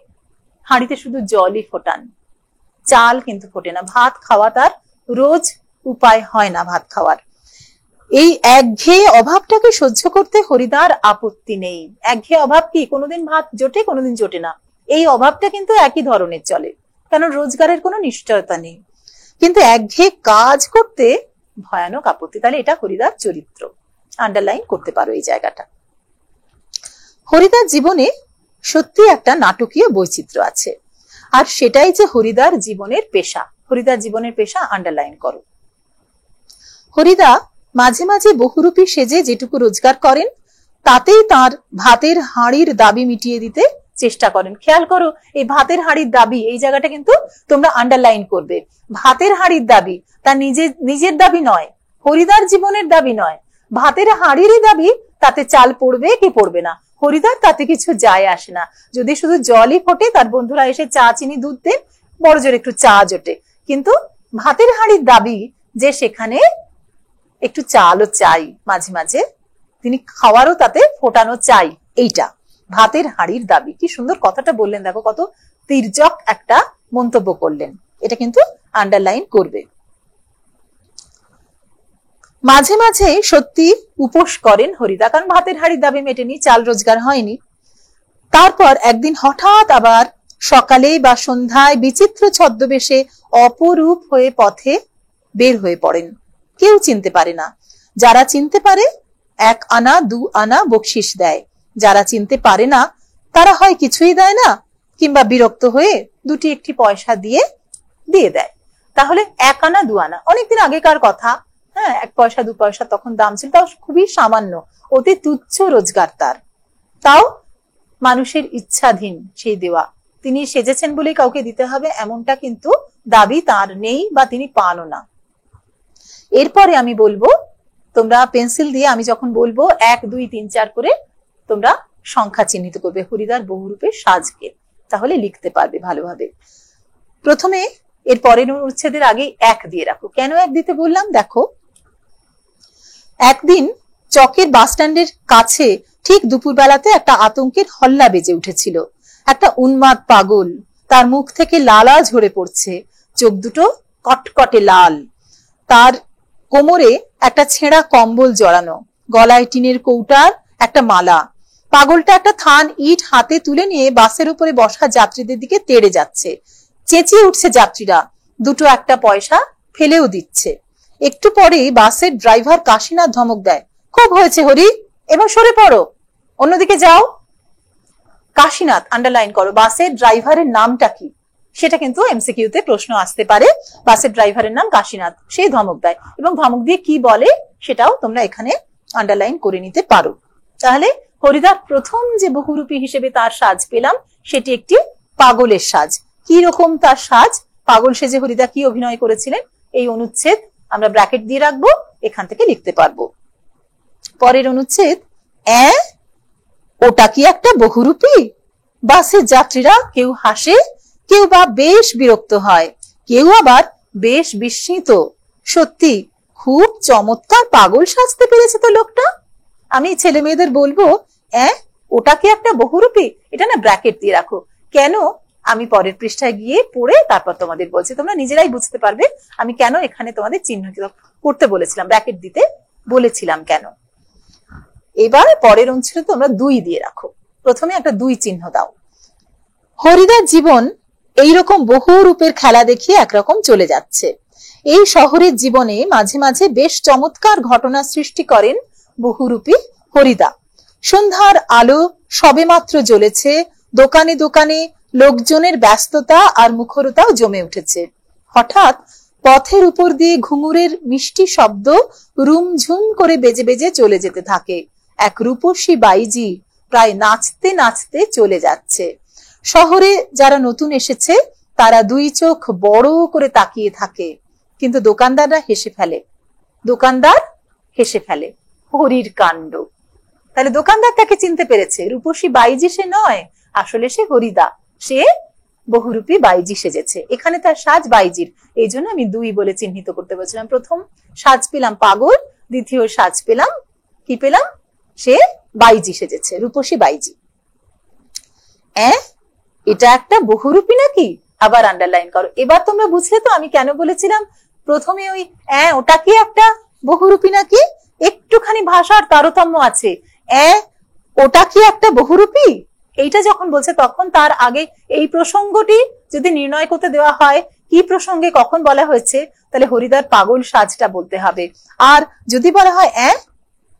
হাঁড়িতে শুধু জলই ফোটান, চাল কিন্তু ফোটে না। ভাত খাওয়া তার রোজ উপায় হয় না ভাত খাওয়ার। এই একঘেয়ে অভাবটাকে সহ্য করতে হরিদার আপত্তি নেই। একঘেয়ে অভাব কি? কোনোদিন ভাত জোটে, কোনোদিন জোটে না, এই অভাবটা কিন্তু একই ধরনের চলে, কারণ রোজগারের কোনো নিশ্চয়তা নেই। কিন্তু একঘেয়ে কাজ করতে ভয়ানক আপত্তি। তাহলে এটা হরিদার চরিত্র, আন্ডারলাইন করতে পারো এই জায়গাটা। হরিদার জীবনে সত্যি একটা নাটকীয় বৈচিত্র্য আছে, আর সেটাই যে হরিদার জীবনের পেশা। হরিদার জীবনের পেশা আন্ডারলাইন করো। হরিদা মাঝে মাঝে বহুরূপী সেজে যেটুকু রোজগার করেন তাতেই তার ভাতের হাঁড়ির দাবি মিটিয়ে দিতে চেষ্টা করেন। খেয়াল করো, এই ভাতের হাঁড়ির দাবি, এই জায়গাটা কিন্তু তোমরা আন্ডারলাইন করবে। ভাতের হাঁড়ির দাবি, তার নিজের দাবি নয়, হরিদার জীবনের দাবি নয়, ভাতের হাঁড়িরই দাবি। তাতে চাল পড়বে কি পড়বে না, হরিদার তাতে কিছু যায় আসে না। যদি শুধু জলই ফোটে, তার বন্ধুরা এসে চা চিনি দুধ দেন, বড় জোর একটু চা জোটে, কিন্তু ভাতের হাঁড়ির দাবি যে সেখানে একটু চালও চাই, মাঝে মাঝে তিনি খাওয়ারও তাতে ফোটানো চাই। এইটা ভাতের হাঁড়ির দাবি। কি সুন্দর কথাটা বললেন, দেখো কত তির্যক একটা মন্তব্য করলেন। এটা কিন্তু আন্ডারলাইন করবে। মাঝে মাঝে সত্যি উপোস করেন হরিদা, কারণ ভাতের হাঁড়ির দাবি মেটেনি, চাল রোজগার হয়নি। তারপর একদিন হঠাৎ আবার সকালে বা সন্ধ্যায় বিচিত্র ছদ্মবেশে অপরূপ হয়ে পথে বের হয়ে পড়েন। কেউ চিনতে পারে না। যারা চিনতে পারে 1 আনা 2 আনা বকশিস দেয়, যারা চিনতে পারে না তারা হয় কিছুই দেয় না, কিংবা বিরক্ত হয়ে 2-1 পয়সা দিয়ে দেয়। তাহলে 1 আনা 2 আনা অনেকদিন আগেকার কথা। হ্যাঁ, 1 পয়সা 2 পয়সা তখন দাম ছিল, তাও খুবই সামান্য, অতি তুচ্ছ রোজগার তার। তাও মানুষের ইচ্ছাধীন সেই দেওয়া। তিনি সেজেছেন বলে কাউকে দিতে হবে এমনটা কিন্তু দাবি তার নেই, বা তিনি পানও না। এরপরে আমি বলবো, তোমরা পেন্সিল দিয়ে আমি যখন বলবো 1 2 3 4 করে তোমরা সংখ্যা চিহ্নিত করবে হরিদার বহুরূপের সাজকে, তাহলে লিখতে পারবে ভালোভাবে। প্রথমে এর পরের অনুচ্ছেদের আগে 1 দিয়ে রাখো। কেন 1 দিতে বললাম দেখো, একদিন চকের বাস স্ট্যান্ডের কাছে ঠিক দুপুরবেলাতে একটা আতঙ্কের হল্লা বেজে উঠেছিল। একটা উন্মাদ পাগল, তার মুখ থেকে লালা ঝরে পড়ছে, চোখ দুটো কটকটে লাল, তার কোমরে একটা ছেঁড়া কম্বল জড়ানো, গলায় টিনের কৌটার একটা মালা। পাগলটা একটা থান ইট হাতে তুলে নিয়ে বাসের উপরে বসা যাত্রীদের দিকে তেড়ে যাচ্ছে। চেঁচিয়ে উঠছে যাত্রীরা, 2-1 পয়সা ফেলেও দিচ্ছে। একটু পরেই বাসের ড্রাইভার কাশীনাথ ধমক দেয়, খুব হয়েছে হরি, এবার সরে পড়ো, অন্যদিকে যাও। কাশীনাথ আন্ডারলাইন করো। বাসের ড্রাইভারের নামটা কি সেটা কিন্তু এমসিকিউতে প্রশ্ন আসতে পারে। বাসের ড্রাইভারের নাম কাশীনাথ, সেই ধমক দেয়, এবং ধমক দিয়ে কি বলে সেটাও তোমরা এখানে আন্ডারলাইন করে নিতে পারো। তাহলে হরিদার প্রথম যে বহুরূপী হিসেবে তার সাজ পেলাম সেটি একটি পাগলের সাজ। কি রকম তার সাজ, পাগল সেজে হরিদা কি অভিনয় করেছিলেন, এই অনুচ্ছেদ আমরা ব্র্যাকেট দিয়ে রাখবো, এখান থেকে লিখতে পারবো। পরের অনুচ্ছেদ, ওটা কি একটা বহুরূপী? বাসের যাত্রীরা কেউ হাসে, কেউ বা বেশ বিরক্ত হয়, কেউ আবার বেশ বিস্মিত। সত্যি খুব চমৎকার পাগল সাজতে পেরেছে তো লোকটা। আমি ছেলে মেয়েদের বলবো, ওটা কি একটা বহুরূপী? এটা না ব্র্যাকেট দিয়ে রাখো। কেন, আমি পরের পৃষ্ঠায় গিয়ে পড়ে তারপর তোমাদের বলছি, তোমরা নিজেরাই বুঝতে পারবে আমি কেন এখানে তোমাদের চিহ্নিত করতে বলেছিলাম, ব্র্যাকেট দিতে বলেছিলাম কেন। এবার পরের অনুচ্ছেদে তোমরা 2 দিয়ে রাখো। প্রথমে একটা 2 চিহ্ন দাও। হরিদার জীবন এইরকম বহু রূপের খেলা দেখিয়ে একরকম চলে যাচ্ছে। এই শহরের জীবনে মাঝে মাঝে বেশ চমৎকার ঘটনা সৃষ্টি করেন বহুরূপী হরিদা। সন্ধ্যার আলো সবেমাত্র জ্বলেছে, দোকানে দোকানে লোকজনের ব্যস্ততা আর মুখরতাও জমে উঠেছে। হঠাৎ পথের উপর দিয়ে ঘুঙুরের মিষ্টি শব্দ রুমঝুম করে বেজে বেজে চলে যেতে থাকে। এক রূপসী বাইজি প্রায় নাচতে নাচতে চলে যাচ্ছে। শহরে যারা নতুন এসেছে তারা 2 চোখ বড় করে তাকিয়ে থাকে, কিন্তু দোকানদাররা হেসে ফেলে। দোকানদার হেসে ফেলে, হরির কাণ্ড। তাহলে দোকানদার তাকে চিনতে পেরেছে, রূপসী বাইজি সে নয়, আসলে সে হরিদা, সে বহুরূপী বাইজি সেজেছে। এখানে তার সাজ বাইজির, এই জন্য আমি 2 বলে চিহ্নিত করতে বলছিলাম। প্রথম সাজ পেলাম পাগল, দ্বিতীয় সাজ পেলাম কি পেলাম, সে বাইজি সেজেছে, রূপসী বাইজি। এটা একটা বহুরূপী নাকি, আবার আন্ডারলাইন করো। এবার তোমরা বুঝলে তো আমি কেন বলেছিলাম প্রথমে ওই ওটা কি একটা বহুরূপী নাকি, একটুখানি ভাষার তারতম্য আছে। ওটা কি একটা বহুরূপী, এইটা যখন বলছে তখন তার আগে এই প্রসঙ্গটি যদি নির্ণয় করতে দেওয়া হয় কি প্রসঙ্গে কখন বলা হয়েছে, তাহলে হরিদার পাগল সাজটা বলতে হবে। আর যদি বলা হয়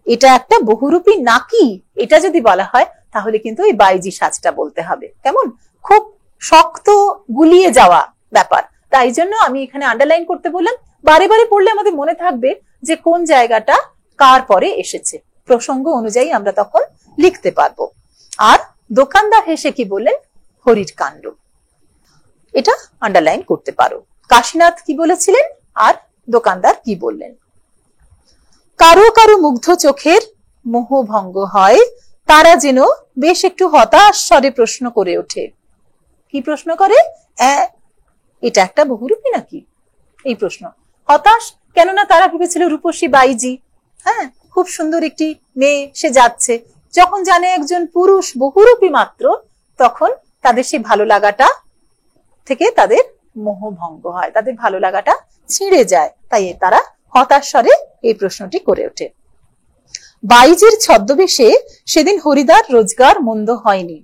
এটা একটা বহুরূপী নাকি, এটা যদি বলা হয় তাহলে কিন্তু এই বাইজি সাজটা বলতে হবে। কেমন, খুব শক্ত গুলিয়ে যাওয়া ব্যাপার, তাই জন্য আমি এখানে আন্ডারলাইন করতে বললাম। বারে বারে পড়লে আমাদের মনে থাকবে যে কোন জায়গাটা কার পরে এসেছে, প্রসঙ্গ অনুযায়ী আমরা তখন লিখতে পারবো। আর দোকানদার হেসে কি বললেন, হরির কাণ্ড, এটা আন্ডারলাইন করতে পারো। কাশীনাথ কি বলেছিলেন আর দোকানদার কি বললেন। কারো কারো মুগ্ধ চোখের মোহভঙ্গ হয়, তারা যেন বেশ একটু হতাশ স্বরে প্রশ্ন করে ওঠে। কি প্রশ্ন করে, এটা একটা বহুরূপী নাকি, এই প্রশ্ন। হতাশ কেননা তারা ভেবেছিল রূপসী বাইজি, হ্যাঁ খুব সুন্দর একটি মেয়ে সে যাচ্ছে, যখন জানে একজন পুরুষ বহুরূপী মাত্র, তখন তাদের সেই ভালো লাগাটা থেকে তাদের মোহভঙ্গ হয়, তাদের ভালো লাগাটা ছিঁড়ে যায়, তাই তারা হতাশ স্বরে এই প্রশ্নটি করে ওঠে। বাইজির ছদ্মবেশে সেদিন হরিদার রোজগার মন্দ হয়নি,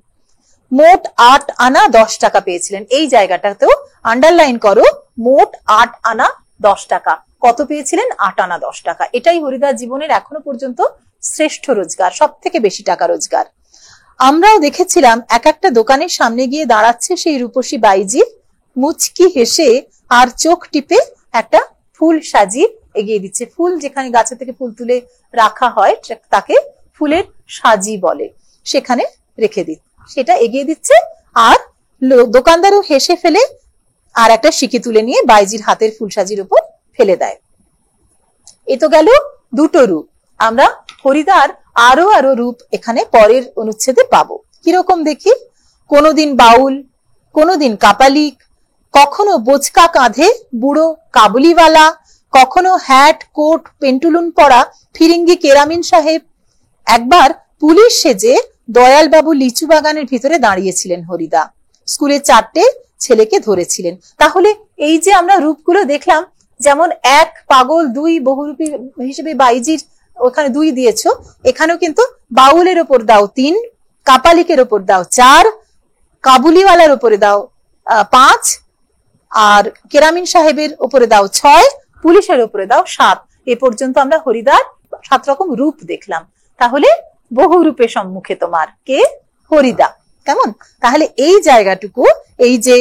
মোট 8 আনা 10 টাকা পেয়েছিলেন। এই জায়গাটাতেও আন্ডারলাইন করো, মোট 8 আনা 10 টাকা। কত পেয়েছিলেন, 8 আনা 10 টাকা। এটাই হরিদার জীবনের এখনো পর্যন্ত শ্রেষ্ঠ রোজগার, সব থেকে বেশি টাকা রোজগার। আমরাও দেখেছিলাম এক একটা দোকানের সামনে গিয়ে দাঁড়াচ্ছে সেই রূপসী বাইজি, মুচকি হেসে আর চোখ টিপে একটা ফুল সাজিয়ে এগিয়ে দিচ্ছে। ফুল যেখানে গাছে থেকে ফুল তুলে রাখা হয় তাকে ফুলের সাজি বলে, সেখানে রেখে দিচ্ছে, সেটা এগিয়ে দিচ্ছে। আর দোকানদারও হেসে ফেলে আর একটা সিকি তুলে নিয়ে বাইজির হাতের ফুল সাজির উপর ফেলে দেয়। এ তো গেল দুটো রূপ। আমরা হরিদার আরো আরো রূপ এখানে পরের অনুচ্ছেদে পাবো। কিরকম দেখি, কোনোদিন বাউল, কোনোদিন কাপালিক, কখনো বোচকা কাঁধে বুড়ো কাবুলিওয়ালা, কখনো হ্যাট কোট পেন্টুলুন পরা ফিরিঙ্গি কেরামিন সাহেব। একবার পুলিশ সেজে দয়ালবাবু লিচু বাগানের ভিতরে দাঁড়িয়েছিলেন হরিদা, স্কুলে 4টে ছেলেকে ধরেছিলেন। তাহলে এই যে আমরা রূপগুলো দেখলাম, যেমন 1 পাগল, 2 বহুরূপী হিসেবে বাইজির ওখানে 2 দিয়েছ, এখানেও কিন্তু বাউলের ওপর দাও 3, কাপালিকের ওপর দাও 4, কাবুলিওয়ালার উপরে দাও 5, আর কেরামিন সাহেবের উপরে দাও 6, পুলিশের উপরে দাও 7। এ পর্যন্ত আমরা হরিদার 7 রকম রূপ দেখলাম। তাহলে বহুরূপের সম্মুখে তোমার কে, হরিদা। কেমন, তাহলে এই জায়গাটুকু, এই যে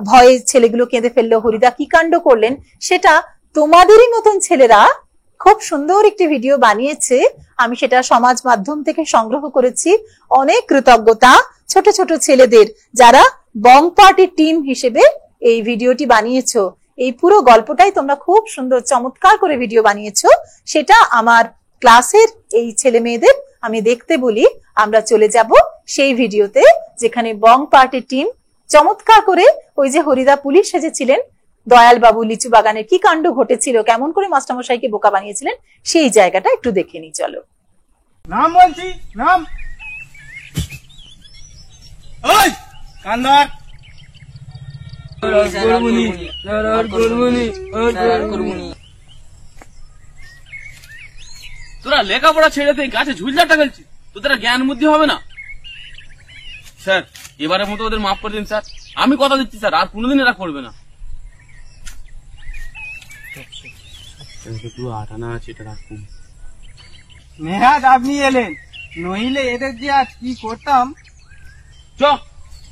ভয়ে ছেলেগুলো কেঁদে ফেললো, হরিদা কি কাণ্ড করলেন, সেটা তোমাদেরই মতন ছেলেরা খুব সুন্দর একটি ভিডিও বানিয়েছে। আমি সেটা সমাজ মাধ্যম থেকে সংগ্রহ করেছি। অনেক কৃতজ্ঞতা ছোট ছোট ছেলেদের, যারা বং পার্টির টিম হিসেবে এই ভিডিওটি বানিয়েছো। এই পুরো গল্পটাই তোমরা খুব সুন্দর চমৎকার করে ভিডিও বানিয়েছো। সেটা আমার ক্লাসের এই ছেলে মেয়েদের আমি দেখতে বলি। আমরা চলে যাব সেই ভিডিওতে, যেখানে বং পার্টির টিম চমৎকার করে ওই যে হরিদা পুলিশ সেজেছিলেন, দয়াল বাবু লিচু বাগানে কি কাণ্ড ঘটেছিল, কেমন করে মাস্টারমশাইকে বোকা বানিয়েছিলেন, সেই জায়গাটা একটু দেখে নি। চলো, নাম বলছি, নাম। ওই কান্দার তোরা লেখাপড়া ছেড়ে তুই গাছে ঝুলঝাটা খেলছিস, তোদের জ্ঞান বুদ্ধি হবে না? স্যার এবারের মতো ওদের মাফ করে দিন স্যার, আমি কথা দিচ্ছি স্যার, আর কোনোদিন এরা করবে না। নেহাত আপনি এলেন, নইলে এদের যে আজ কি করতাম। চ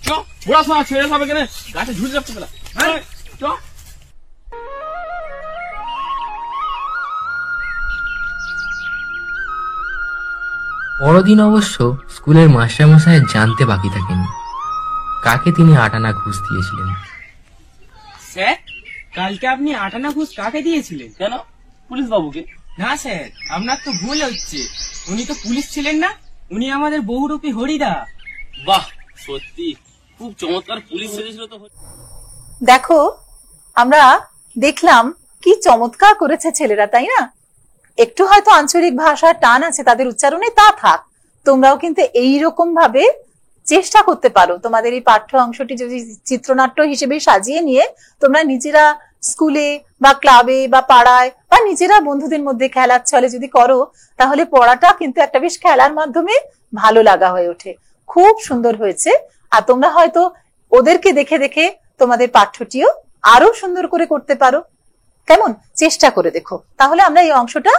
চ, পড়াশোনা ছেড়ে হবে কেন, গাছে ঝুল যাচ্ছে পেলা। চ। পরদিন অবশ্য স্কুলের মাস্টারমশাইয়ের জানতে বাকি থাকেনি কাকে তিনি 8 আনা ঘুষ দিয়েছিলেন। স্যার, কালকে আপনি 8 আনা ঘুষ কাকে দিয়েছিলেন? কেন, পুলিশ বাবুকে? না স্যার, আপনার তো ভুল হচ্ছে। উনি তো পুলিশ ছিলেন না, উনি আমাদের বহুরূপী হরিদা। বাহ, সত্যি খুব চমৎকার পুলিশ সেজেছিল তো। দেখো আমরা দেখলাম কি চমৎকার করেছে ছেলেরা, তাই না? একটু হয়তো আঞ্চলিক ভাষার টান আছে তাদের উচ্চারণে, তা থাক, তোমরাও কিন্তু এইরকম ভাবে চেষ্টা করতে পারো। তোমাদের এই পাঠ্য অংশটি যদি চিত্রনাট্য হিসেবে সাজিয়ে নিয়ে তোমরা নিজেরা স্কুলে বা ক্লাবে বা পাড়ায় বা নিজেরা বন্ধুদের মধ্যে খেলার ছলে যদি করো, তাহলে পড়াটা কিন্তু একটা বেশ খেলার মাধ্যমে ভালো লাগা হয়ে ওঠে। খুব সুন্দর হয়েছে। আর তোমরা হয়তো ওদেরকে দেখে দেখে তোমাদের পাঠ্যটিও আরো সুন্দর করে করতে পারো। কেমন, চেষ্টা করে দেখো। তাহলে আমরা এই অংশটা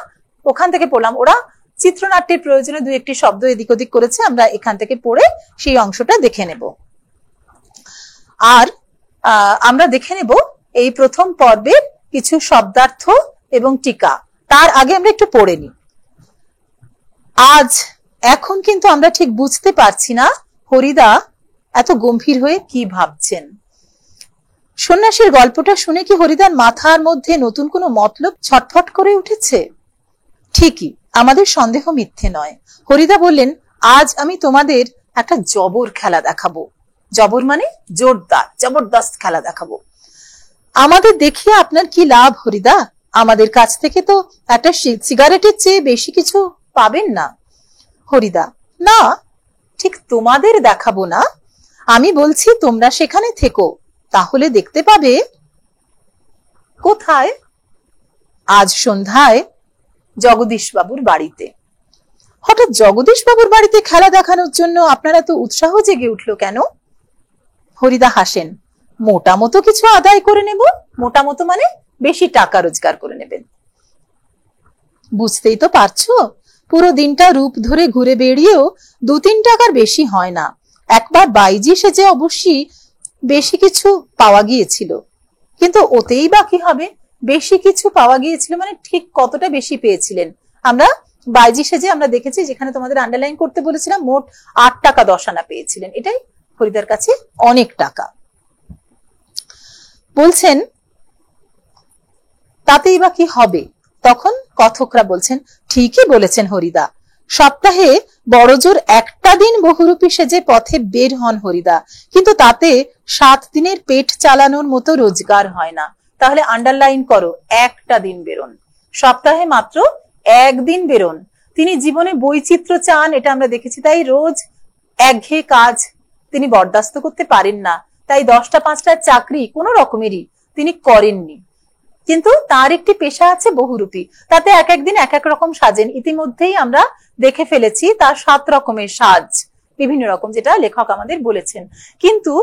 ওখান থেকে পড়লাম। ওরা চিত্রনাট্যের প্রয়োজনে দুই একটি শব্দ এদিক ওদিক করেছে, আমরা এখান থেকে পড়ে সেই অংশটা দেখে নেব। আর আমরা দেখে নেব এই প্রথম পর্বের কিছু শব্দার্থ এবং টিকা। তার আগে আমরা একটু পড়ে নিই। এখন কিন্তু আমরা ঠিক বুঝতে পারছি না হরিদা এত গম্ভীর হয়ে কি ভাবছেন। সন্ন্যাসীর গল্পটা শুনে কি হরিদার মাথার মধ্যে নতুন কোনো মতলব ছটফট করে উঠেছে? ঠিকই, আমাদের সন্দেহ মিথ্যে নয়। হরিদা বললেন, আজ আমি তোমাদের একটা জবর খেলা দেখাবো। জবর মানে জোরদার, জবরদস্ত খেলা দেখাবো। আমাদের দেখিয়ে আপনার কি লাভ হরিদা? আমাদের কাছ থেকে তো একটা সিগারেটের চেয়ে বেশি কিছু পাবেন না। হরিদা, না, ঠিক তোমাদের দেখাবো না, আমি বলছি তোমরা সেখানে থেকো, তাহলে দেখতে পাবে। কোথায়? আজ সন্ধ্যায় জগদীশ বাবুর বাড়িতে। হঠাৎ জগদীশ বাবুর বাড়িতে খেলা দেখানোর জন্য আপনারা তো উৎসাহ জেগে উঠলো কেন? হরিদা হাসেন, মোটা মতো কিছু আদায় করে নেব। মোটা মতো মানে বেশি টাকা রোজগার করে নেবেন। বুঝতেই তো পারছো, পুরো দিনটা রূপ ধরে ঘুরে বেড়িয়েও 2-3 টাকার বেশি হয় না। একবার বাইজি সেজে অবশ্যই বেশি কিছু পাওয়া গিয়েছিল, কিন্তু ওতেই বা কি হবে? বেশি কিছু পাওয়া গিয়েছিল মানে ঠিক কতটা বেশি পেয়েছিলেন? আমরা বাইজি সেজে আমরা দেখেছি, যেখানে তোমাদের আন্ডারলাইন করতে বলেছিলাম, মোট 8 টাকা 10 আনা পেয়েছিলেন। এটাই হরিদার কাছে অনেক টাকা। বলছেন তাতেই বা কি হবে? তখন কথকরা বলছেন, ঠিকই বলেছেন হরিদা, সপ্তাহে বড়জোর একটা দিন বহুরূপী সেজে পথে বের হন হরিদা, কিন্তু তাতে 7 দিনের পেট চালানোর মতো রোজগার হয় না। তাহলে আন্ডারলাইন করো, একটা দিন বেরোন, সপ্তাহে মাত্র 1 দিন বেরোন। তিনি জীবনে বৈচিত্র্য চান, এটা আমরা দেখেছি, তাই রোজ একঘেয়ে কাজ তিনি বরদাস্ত করতে পারেন না। তাই 10টা 5টার চাকরি কোন রকমেরই তিনি করেননি। কিন্তু তার একটি পেশা আছে বহুরূপী, তাতে এক একদিন এক এক রকম সাজেন। ইতিমধ্যেই আমরা দেখে ফেলেছি তার 7 রকমের সাজ, বিভিন্ন রকম, যেটা লেখক আমাদের বলেছেন। কিন্তু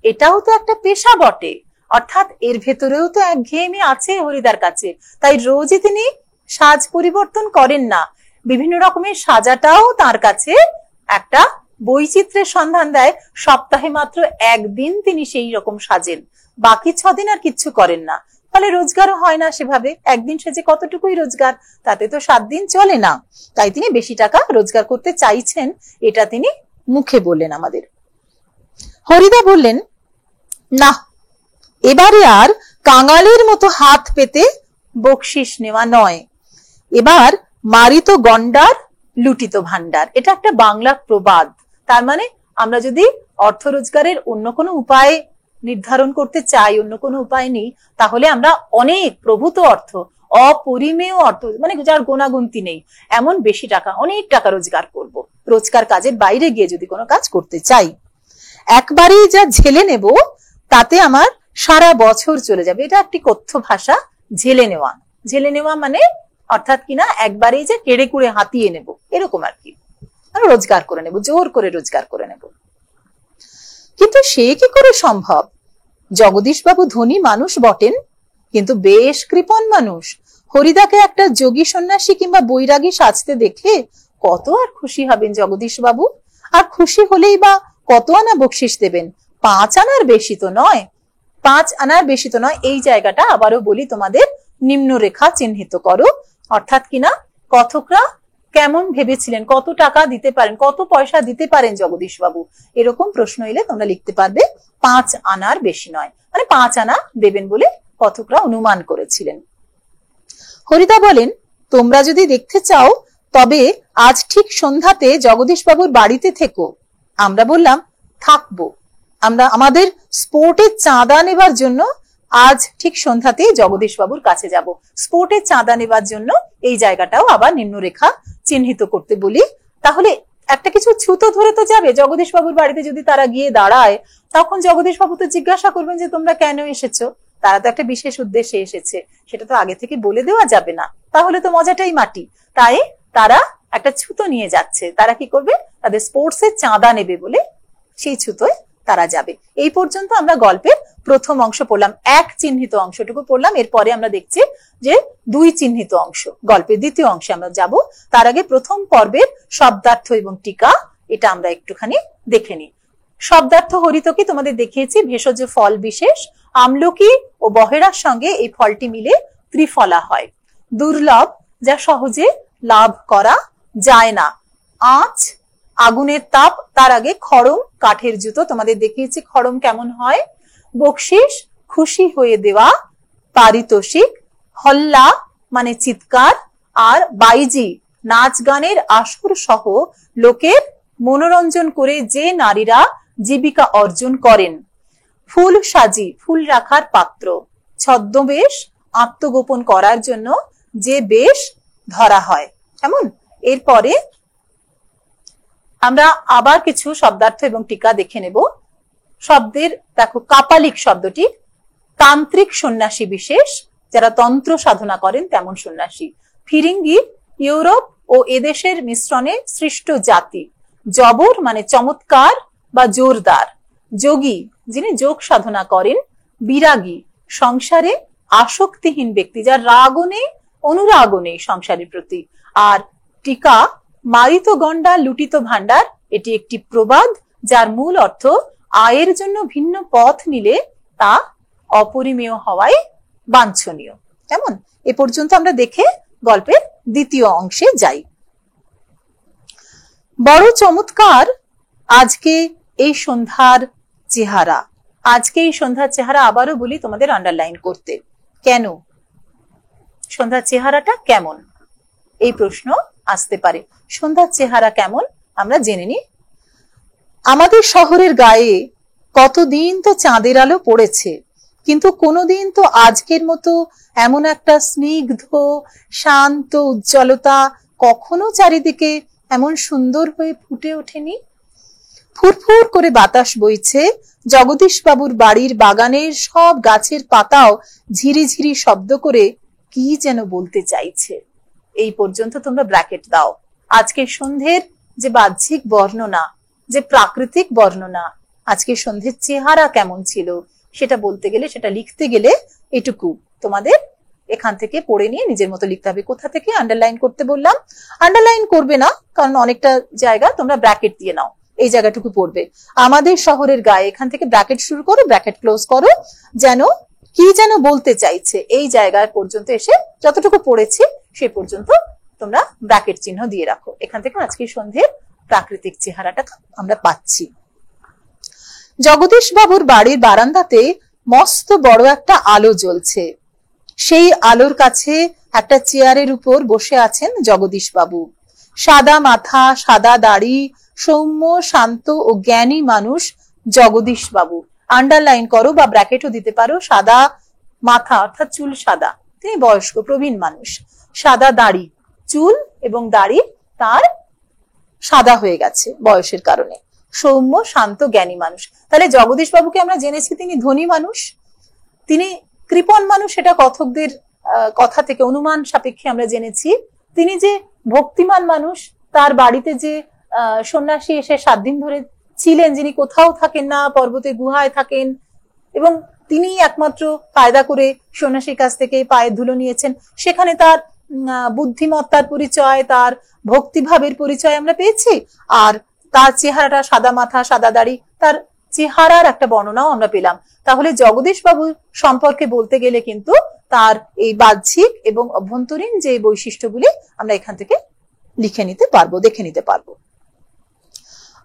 এটাও তো একটা পেশা বটে, অর্থাৎ এর ভেতরেও তো একঘেয়েমি আছে হরিদার কাছে। তাই রোজই তিনি সাজ পরিবর্তন করেন না, বিভিন্ন রকমের সাজাটাও তার কাছে একটা বৈচিত্র্যের সন্ধান দেয়। সপ্তাহে মাত্র 1 দিন তিনি সেই রকম সাজেন, বাকি 6 দিন আর কিচ্ছু করেন না। ফলে রোজগারও হয় না সেভাবে। একদিন সেজে কতটুকুই রোজগার, তাতে তো 7 দিন চলে না। তাই তিনি বেশি টাকা রোজগার করতে চাইছেন, এটা তিনি মুখে বললেন আমাদের। হরিদা বললেন, না, এবারে আর কাঙালের মতো হাত পেতে বকশিস নেওয়া নয়, এবার মারিত গন্ডার লুটিত ভান্ডার। এটা একটা বাংলা প্রবাদ। তার মানে আমরা যদি অর্থ রোজগারের অন্য কোনো উপায় নির্ধারণ করতে চাই, অন্য কোনো উপায় নেই, তাহলে আমরা অনেক প্রভূত অর্থ, অপরিমেয় অর্থ, মানে যার গোনাগুন্তি নেই, এমন বেশি টাকা, অনেক টাকা রোজগার করব। রোজগার কাজের বাইরে গিয়ে যদি কোনো কাজ করতে চাই, একবারেই যা ঝেলে নেব তাতে আমার সারা বছর চলে যাবে। এটা একটি কথ্য ভাষা, ঝেলে নেওয়া। ঝেলে নেওয়া মানে অর্থাৎ কিনা একবারেই যে কেড়ে কুড়ে হাতিয়ে নেব, এরকম আর কি। আর রোজগার করে নেব, জোর করে রোজগার করে নেব। কিন্তু সে কি করে সম্ভব? জগদীশ বাবু ধনী মানুষ বটেন, কিন্তু বেশ কৃপণ মানুষ। হরিদাকে একটা যোগী সন্ন্যাসী কিংবা বৈরাগী সাজতে দেখে কত আর খুশি হবেন জগদীশ বাবু? আর খুশি হলেই বা কত আনা বকশিস দেবেন? 5 আনার বেশি তো নয়। 5 আনার বেশি তো নয়। এই জায়গাটা আবারও বলি তোমাদের, নিম্নরেখা চিহ্নিত করো। অর্থাৎ কিনা কথকরা কেমন ভেবেছিলেন, কত টাকা দিতে পারেন, কত পয়সা দিতে পারেন জগদীশ বাবু, এরকম প্রশ্ন এলে তোমরা লিখতে পারবে 5 আনার বেশি নয়, মানে 5 আনা দেবেন বলে কথকরা অনুমান করেছিলেন। হরিদা বলেন, তোমরা যদি দেখতে চাও তবে আজ ঠিক সন্ধ্যাতে জগদীশ বাবুর বাড়িতে থেকো। আমরা বললাম, থাকবো, আমরা আমাদের স্পোর্টের চাঁদা নেবার জন্য আজ ঠিক সন্ধ্যাতে জগদীশ বাবুর কাছে যাব। স্পোর্টের চাঁদা নেবার জন্য এই জায়গাটাও আবার নিম্নরেখা চিহ্নিত করতে বলি। তাহলে একটা কিছু ছুতো ধরে তো যাবে। জগদীশ বাবুর বাড়িতে যদি তারা গিয়ে দাঁড়ায়, তখন জগদীশ বাবু তো জিজ্ঞাসা করবেন যে তোমরা কেন এসেছো? তারা তো একটা বিশেষ উদ্দেশ্যে এসেছে, সেটা তো আগে থেকে বলে দেওয়া যাবে না, তাহলে তো মজাটাই মাটি। তাই তারা একটা ছুতো নিয়ে যাচ্ছে। তারা কি করবে? তাদের স্পোর্টস এর চাঁদা নেবে বলে সেই ছুতোয় তারা যাবে। এই পর্যন্ত আমরা গল্পের প্রথম অংশ পড়লাম, এক চিহ্নিত অংশটুকু পড়লাম, এরপরে আমরা দেখছি যে দুই চিহ্নিত অংশ, গল্পের দ্বিতীয় অংশে আমরা যাব। তার আগে প্রথম পর্বের শব্দার্থ এবং টিকা এটা আমরা একটুখানি দেখে নিই। শব্দার্থ হরিতকি তোমাদের দেখিয়েছি, ভেষজ ফল বিশেষ, আমলকি ও বহেরার সঙ্গে এই ফলটি মিলে ত্রিফলা হয়। দুর্লভ, যা সহজে লাভ করা যায় না। আঁচ, আগুনের তাপ, তার আগে খড়ম, কাঠের জুতো, তোমাদের দেখিয়েছি খড়ম কেমন হয়। বকশিস, খুশি হয়ে দেওয়া, পারিতোষিক। হল্লা মানে চিৎকার, আর বাইজি, নাচ গানের আসর সহ লোকের মনোরঞ্জন করে যে নারীরা জীবিকা অর্জন করেন। ফুল সাজি, ফুল রাখার পাত্র। ছদ্মবেশ, আত্মগোপন করার জন্য যে বেশ ধরা হয়। কেমন? এরপরে আমরা আবার কিছু শব্দার্থ এবং টিকা দেখে নেব। শব্দের দেখো, কাপালিক শব্দটি তান্ত্রিক সন্ন্যাসী বিশেষ, যারা তন্ত্র সাধনা করেন তেমন সন্ন্যাসী। ফিরিঙ্গি, ইউরোপ ও এদেশের মিশ্রণে সৃষ্ট জাতি। জবর মানে চমৎকার বা জোরদার। যোগী, যিনি যোগ সাধনা করেন। বিরাগী, সংসারে আসক্তিহীন ব্যক্তি, যার রাগও নেই অনুরাগও নেই সংসারের প্রতি। আর টিকা, মারিত গন্ডা লুটিত ভান্ডার, এটি একটি প্রবাদ যার মূল অর্থ আয়ের জন্য ভিন্ন পথ নিলে তা অপরিমেয় হওয়াই বাঞ্ছনীয়। কেমন? এ পর্যন্ত আমরা দেখে গল্পের দ্বিতীয় অংশে যাই। বড় চমৎকার আজকে এই সন্ধ্যার চেহারা। আজকে এই সন্ধ্যার চেহারা আবারও বলি তোমাদের আন্ডারলাইন করতে। কেন? সন্ধ্যার চেহারাটা কেমন, এই প্রশ্ন আসতে পারে। সন্ধ্যার চেহারা কেমন আমরা জেনে নিই। আমাদের শহরের গায়ে কতদিন তো চাঁদের আলো পড়েছে, কিন্তু কোনোদিন তো আজকের মতো এমন একটা স্নিগ্ধ শান্ত উজ্জ্বলতা কখনো চারিদিকে এমন সুন্দর হয়ে ফুটে ওঠেনি। ফুরফুর করে বাতাস বইছে, জগদীশ বাবুর বাড়ির বাগানের সব গাছের পাতাও ঝিরিঝিরি শব্দ করে কি যেন বলতে চাইছে। এই পর্যন্ত তোমরা ব্র্যাকেট দাও। আজকে সন্ধ্যের যে বাহ্যিক বর্ণনা, যে প্রাকৃতিক বর্ণনা, আজকে সন্ধ্যের চেহারা কেমন ছিল সেটা বলতে গেলে, সেটা লিখতে গেলে এটুকু তোমাদের এখান থেকে পড়ে নিয়ে নিজের মতো লিখতে হবে। কোথা থেকে আন্ডারলাইন করতে বললাম? আন্ডারলাইন করবে না, কারণ অনেকটা জায়গা তোমরা ব্র্যাকেট দিয়ে নাও, এই জায়গাটুকু পড়বে। আমাদের শহরের গায়ে, এখান থেকে ব্র্যাকেট শুরু করো, ব্র্যাকেট ক্লোজ করো, যেন কি যেন বলতে চাইছে এই জায়গা পর্যন্ত এসে যতটুকু পড়েছি সে পর্যন্ত তোমরা ব্র্যাকেট চিহ্ন দিয়ে রাখো। এখান থেকে আজকে সন্ধ্যের প্রাকৃতিক চেহারাটা আমরা পাচ্ছি। জগদীশ বাবুর বাড়ির বারান্দাতে মস্ত বড় একটা আলো জ্বলছে। সেই আলোর কাছে একটা চেয়ারের উপর বসে আছেন জগদীশ বাবু। সাদা মাথা, সাদা দাড়ি, সৌম্য শান্ত ও জ্ঞানী মানুষ জগদীশ বাবু। আন্ডারলাইন করো বা ব্র্যাকেটও দিতে পারো। সাদা মাথা অর্থাৎ চুল সাদা, তিনি বয়স্ক প্রবীণ মানুষ। সাদা দাড়ি, চুল এবং দাড়ি তার সাদা হয়ে গেছে বয়সের কারণে। সৌম্য শান্ত জ্ঞানী মানুষ। তাহলে জগদীশ বাবুকে আমরা জেনেছি তিনি ধনী মানুষ, তিনি কৃপণ মানুষ, সেটা কথকদের কথা থেকে অনুমান সাপেক্ষে আমরা জেনেছি। তিনি যে ভক্তিমান মানুষ, তার বাড়িতে যে সন্ন্যাসী এসে 7 দিন ধরে ছিলেন, যিনি কোথাও থাকেন না, পর্বতের গুহায় থাকেন, এবং তিনি একমাত্র কায়দা করে সন্ন্যাসীর কাছ থেকে পায়ের ধুলো নিয়েছেন, সেখানে তার বুদ্ধিমত্তার পরিচয়, তার ভক্তিভাবের পরিচয় আমরা পেয়েছি। আর তার চেহারাটা সাদা মাথা, সাদা দাড়ি, তার চেহারার একটা বর্ণনাও আমরা পেলাম। তাহলে জগদীশ বাবু সম্পর্কে বলতে গেলে কিন্তু তার এই বাহ্যিক এবং অভ্যন্তরীণ যে বৈশিষ্ট্যগুলি আমরা এখান থেকে লিখে নিতে পারবো, দেখে নিতে পারবো।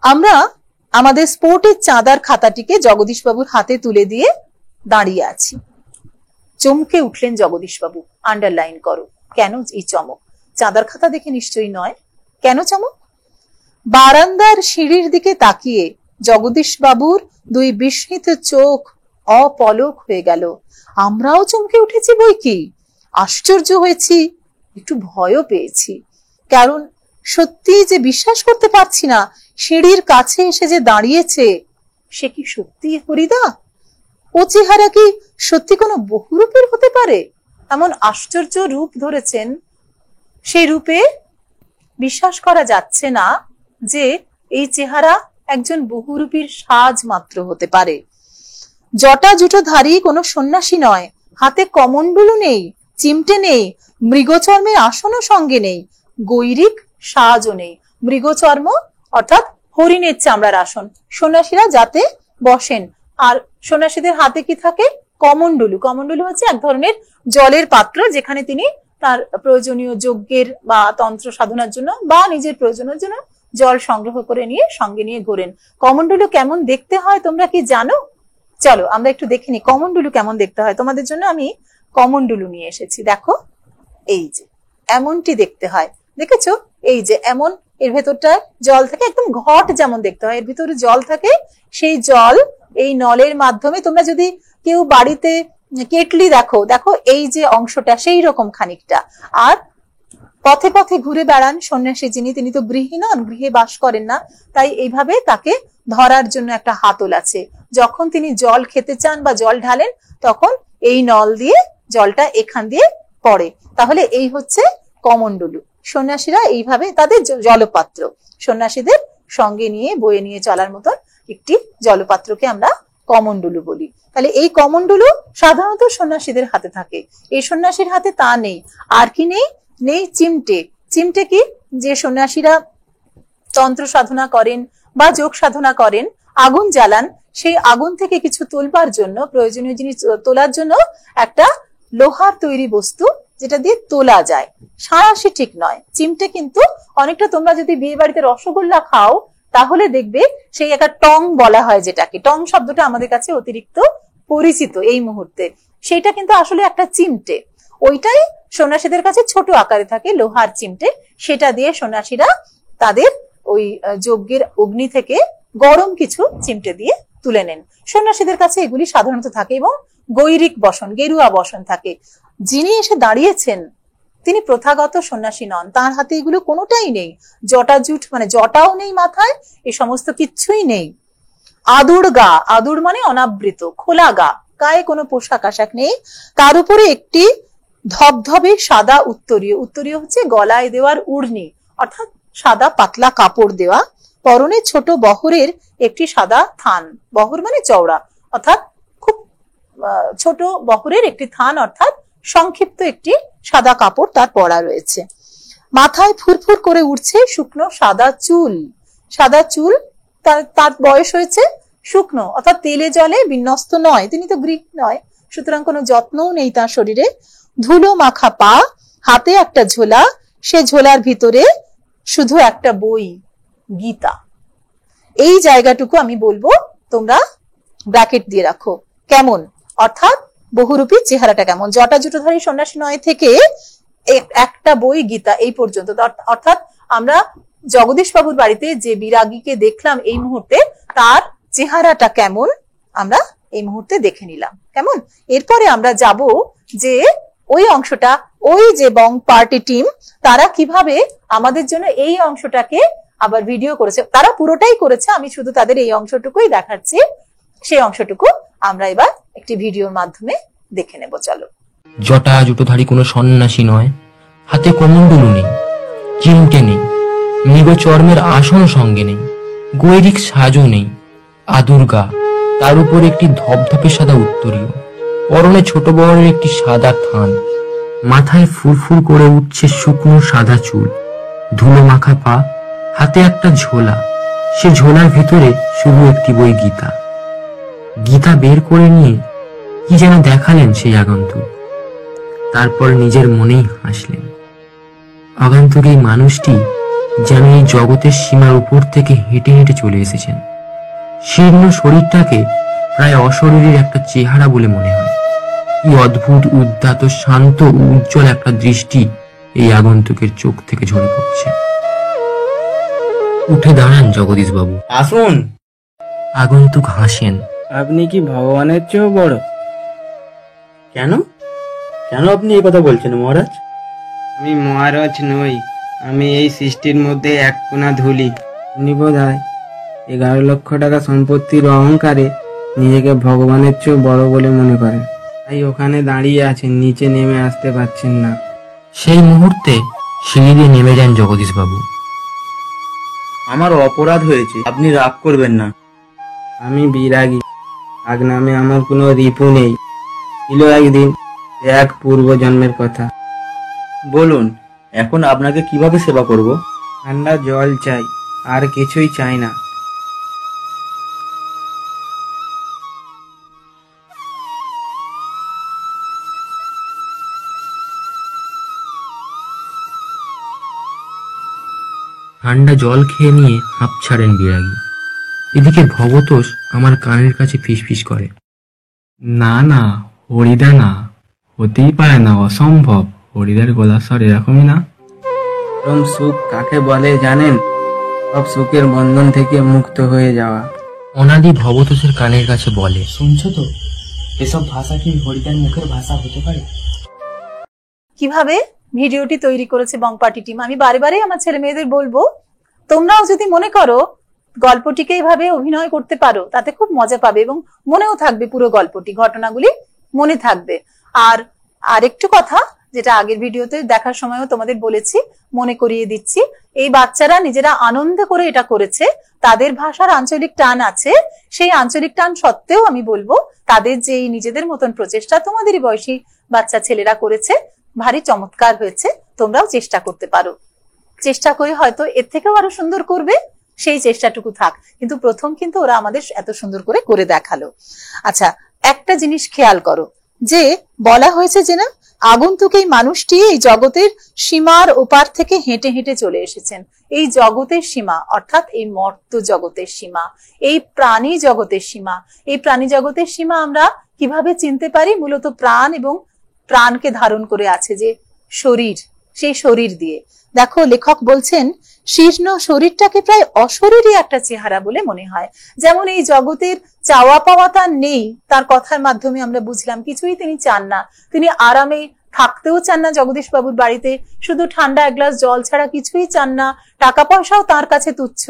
আমরা আমাদের স্পোর্টের চাঁদার খাতাটিকে জগদীশ বাবুর হাতে তুলে দিয়ে দাঁড়িয়ে আছি। চমকে উঠলেন জগদীশ বাবু। আন্ডারলাইন করো। কেন এই চমক? চাঁদার খাতা দেখে নিশ্চয়ই নয়। কেন চমক? বারান্দার সিঁড়ির দিকে তাকিয়ে জগদীশ বাবুর 2 বিস্মিত চোখ অপলক হয়ে গেল। আমরাও চমকে উঠেছি বই কি, আশ্চর্য হয়েছি, একটু ভয়ও পেয়েছি। কারণ সত্যি যে বিশ্বাস করতে পারছি না, সিঁড়ির কাছে এসে যে দাঁড়িয়েছে সে কি সত্যি হরিদা? ও চেহারা কি সত্যি কোনো বহুরূপের হতে পারে? এমন আশ্চর্য রূপ ধরেছেন, সেই রূপে বিশ্বাস করা যাচ্ছে না যে এই চেহারা একজন বহুরূপীর সাজ মাত্র হতে পারে। জটা জুটোধারী কোনো সন্ন্যাসী নয়, হাতে কমণ্ডলু নেই, চিমটে নেই, মৃগচর্মের আসনও সঙ্গে নেই, গৈরিক সাজও নেই। মৃগচর্ম অর্থাৎ হরিণের চামড়ার আসন সন্ন্যাসীরা যাতে বসেন। আর সন্ন্যাসীদের হাতে কি থাকে? কমণ্ডলু। কমণ্ডলু হচ্ছে এক ধরনের জলের পাত্র, যেখানে তিনি তার প্রয়োজনীয় যজ্ঞের বা তন্ত্র সাধনার জন্য বা নিজের প্রয়োজনের জন্য জল সংগ্রহ করে নিয়ে সঙ্গে নিয়ে ঘোরেন। কমণ্ডলু কেমন দেখতে হয় তোমরা কি জানো? চলো আমরা একটু দেখে নি কমণ্ডলু কেমন দেখতে হয়। তোমাদের জন্য আমি কমণ্ডলু নিয়ে এসেছি। দেখো, এই যে এমনটি দেখতে হয়, দেখেছো? এই যে এমন, এর ভেতরটায় জল থাকে, একদম ঘট যেমন দেখতে হয়, এর ভিতরে জল থাকে। সেই জল এই নলের মাধ্যমে, তোমরা যদি কেউ বাড়িতে কেটলি দেখো, দেখো এই যে অংশটা সেই রকম খানিকটা। আর পথে পথে ঘুরে বেড়ান সন্ন্যাসী যিনি, তিনি তো গৃহী নন, গৃহে বাস করেন না, তাই এইভাবে তাকে ধরার জন্য একটা হাতল আছে। যখন তিনি জল খেতে চান বা জল ঢালেন, তখন এই নল দিয়ে জলটা এখান দিয়ে পড়ে। তাহলে এই হচ্ছে কমণ্ডলু। সন্ন্যাসীরা এইভাবে তাদের জলপাত্র, সন্ন্যাসীদের সঙ্গে নিয়ে বয়ে নিয়ে চলার মতন একটি জলপাত্রকে আমরা কমণ্ডলু বলি। তাহলে এই কমণ্ডলু সাধারণত সন্ন্যাসীদের হাতে থাকে। এই সন্ন্যাসীর হাতে তা নেই। আর কি নেই? নেই চিমটে। চিমটে কি? যে সন্ন্যাসীরা তন্ত্র সাধনা করেন বা যোগ সাধনা করেন, আগুন জ্বালান, সেই আগুন থেকে কিছু তোলবার জন্য, প্রয়োজনীয় জিনিস তোলার জন্য একটা লোহার তৈরি বস্তু যেটা দিয়ে তোলা যায়, সাঁড়াশি ঠিক নয়। চিমটে কিন্তু অনেকটা, তোমরা যদি বিয়ে বাড়িতে রসগোল্লা খাও তাহলে দেখবে সেই একটা টং বলা হয়, যেটাকে টং শব্দটা আমাদের কাছে অতিরিক্ত পরিচিত এই মুহূর্তে, সেটা কিন্তু আসলে একটা চিমটে। ওইটাই সন্ন্যাসীদের কাছে ছোট আকারে থাকে, লোহার চিমটে। সেটা দিয়ে সন্ন্যাসীরা তাদের ওই যজ্ঞের অগ্নি থেকে গরম কিছু চিমটে দিয়ে তুলে নেন। সন্ন্যাসীদের কাছে এগুলি সাধারণত থাকে এবং গৈরিক বসন, গেরুয়া বসন থাকে। যিনি এসে দাঁড়িয়েছেন তিনি প্রথাগত সন্ন্যাসী নন, তার হাতে এগুলো কোনোটাই নেই। জটা জুট মানে জটাও নেই মাথায়, এ সমস্ত কিচ্ছুই নেই। আদুর গা, আদুর মানে অনাবৃত, খোলা গা, গায়ে কোনো পোশাক আশাক নেই। তার উপরে একটি ধবধবে সাদা উত্তরীয়, উত্তরীয় হচ্ছে গলায় দেওয়ার উড়নি, অর্থাৎ সাদা পাতলা কাপড় দেওয়া। পরনে ছোট বহরের একটি সাদা থান, বহর মানে চওড়া, অর্থাৎ খুব ছোট বহরের একটি থান, অর্থাৎ সংক্ষিপ্ত একটি সাদা কাপড় তার পরা রয়েছে। মাথায় ফুরফুর করে উঠছে শুকনো সাদা চুল। সাদা চুল, তার বয়স হয়েছে শুকনো, অর্থাৎ তেলে জলে বিন্যস্ত নয়, তিনি তো গৃহী নয়, সুতরাং কোনো যত্নও নেই তার শরীরে। ধুলো মাখা পা, হাতে একটা ঝোলা, সে ঝোলার ভিতরে শুধু একটা বই, গীতা। এই জায়গাটুকু আমি বলবো, তোমরা ব্র্যাকেট দিয়ে রাখো। কেমন, অর্থাৎ বহুরূপী চেহারাটা কেমন। জটা জুটোধারী সন্ন্যাসী নয় থেকে একটা বই, গীতা, এই পর্যন্ত। অর্থাৎ আমরা জগদীশ বাবুর বাড়িতে যে বিরাগীকে দেখলাম এই মুহূর্তে, তার চেহারাটা কেমন আমরা এই মুহূর্তে দেখে নিলাম। কেমন? এরপরে আমরা যাব যে ওই অংশটা, ওই যে বং পার্টি টিম, তারা কিভাবে আমাদের জন্য এই অংশটাকে আবার ভিডিও করেছে। তারা পুরোটাই করেছে, আমি শুধু তাদের এই অংশটুকুই দেখাচ্ছি। সেই অংশটুকু আমরা এবার একটি ভিডিওর মাধ্যমে দেখে নেব। চলো। জটা জুটোধারী কোনো সন্ন্যাসী নয়, হাতে কমণ্ডলু নেই, চিমটে নেই, মৃগ চর্মের আসনও সঙ্গে নেই, গৈরিক সাজও নেই, আদুর গা, তার উপর একটি ধপধপে সাদা উত্তরীয়, পরনে ছোট বহরের একটি সাদা থান, মাথায় ফুরফুর করে উঠছে শুকনো সাদা চুল, ধুলো মাখা পা, হাতে একটা ঝোলা, সে ঝোলার ভেতরে শুধু একটি বই, গীতা। গীতা বের করে নিয়ে কি যেন দেখালেন সেই আগন্তুক, তারপর নিজের মনেই হাসলেন। আগন্তুক এই মানুষটি যেন এই জগতের সীমার উপর থেকে হেঁটে হেঁটে চলে এসেছেন। শীর্ণ শরীরটাকে প্রায় অশরীরের একটা চেহারা বলে মনে হয়। কি অদ্ভুত, উদ্যত, শান্ত ও উজ্জ্বল একটা দৃষ্টি এই আগন্তুকের চোখ থেকে ঝরে পড়ছে। উঠে দাঁড়ান জগদীশ বাবু। আসুন। আগন্তুক হাসেন। আপনি কি ভগবানের চেয়েও বড়? কেন কেন আপনি এই কথা বলছেন মহারাজ? আমি মহারাজ নই, আমি এই সৃষ্টির মধ্যে এক কোনা ধুলি। উনি বোধ হয় 11 লক্ষ টাকা সম্পত্তির অহংকারে নিজেকে ভগবানের চেয়েও বড় বলে মনে করেন, তাই ওখানে দাঁড়িয়ে আছেন, নিচে নেমে আসতে পারছেন না। সেই মুহূর্তে সিঁড়ি দিয়ে নেমে যান জগদীশ বাবু। আমার অপরাধ হয়েছে, আপনি রাগ করবেন না। আমি বিরাগী, আগ নামে আমার কোনো রিপু নেই, ছিল একদিন, এক পূর্ব জন্মের কথা। বলুন, এখন আপনাকে কিভাবে সেবা করব? ঠান্ডা জল চাই, আর কিছুই চাই না। ঠান্ডা জল খেয়ে নিয়ে হাঁপ ছাড়েন বিরাগী। এদিকে ভবতোষ আমার কানের কাছে ফিসফিস করে, না না হরিদা না, হতেই পারে না, অসম্ভব। হরিদার গলার স্বর এরকমই না। পরম সুখ কাকে বলে জানেন? সব সুখের বন্ধন থেকে মুক্ত হয়ে যাওয়া। অনাদি ভবতোষের কানের কাছে বলে, শুনছো তো, এসব ভাষা কি হরিদার মুখের ভাষা হতে পারে? কিভাবে ভিডিওটি তৈরি করেছে বংপার্টি টিম, আমি বারে বারে আমার ছেলে মেয়েদের বলবো, তোমরাও যদি মনে করো গল্পটিকে এইভাবে অভিনয় করতে পারো, তাতে খুব মজা পাবে এবং মনেও থাকবে পুরো গল্পটি, ঘটনাগুলি মনে থাকবে। আর আরেকটু কথা, যেটা আগের ভিডিওতে দেখার সময়ও তোমাদের বলেছি, মনে করিয়ে দিচ্ছি, এই বাচ্চারা নিজেরা আনন্দ করে এটা করেছে, তাদের ভাষার আঞ্চলিক টান আছে, সেই আঞ্চলিক টান সত্ত্বেও আমি বলবো তাদের যে এই নিজেদের মতন প্রচেষ্টা তোমাদেরই বয়সী বাচ্চা ছেলেরা করেছে, ভারী চমৎকার হয়েছে। তোমরাও চেষ্টা করতে পারো, চেষ্টা করে হয়তো এর থেকেও আরো সুন্দর করবে, সেই চেষ্টাটুকু থাক। কিন্তু প্রথম কিন্তু ওরা আমাদের এত সুন্দর করে দেখালো। আচ্ছা, একটা জিনিস খেয়াল করো, যে বলা হয়েছে যে না, আগন্তুক এই মানুষটি এই জগতের সীমার ওপার থেকে হেঁটে হেঁটে চলে এসেছেন। এই জগতের সীমা অর্থাৎ এই মর্ত জগতের সীমা, এই প্রাণী জগতের সীমা। এই প্রাণী জগতের সীমা আমরা কিভাবে চিনতে পারি? মূলত প্রাণ এবং প্রাণকে ধারণ করে আছে যে শরীর, সেই শরীর দিয়ে। দেখো, লেখক বলছেন শীর্ণ শরীরটাকে প্রায় অশরীরই একটা চেহারা বলে মনে হয়। যেমন এই জগতের চাওয়া পাওয়া তার নেই, তার কথার মাধ্যমে আমরা বুঝলাম কিছুই তিনি চান না, তিনি আরামে থাকতেও চান না জগদীশ বাবুর বাড়িতে, শুধু ঠান্ডা এক গ্লাস জল ছাড়া কিছুই চান না, টাকা পয়সাও তার কাছে তুচ্ছ।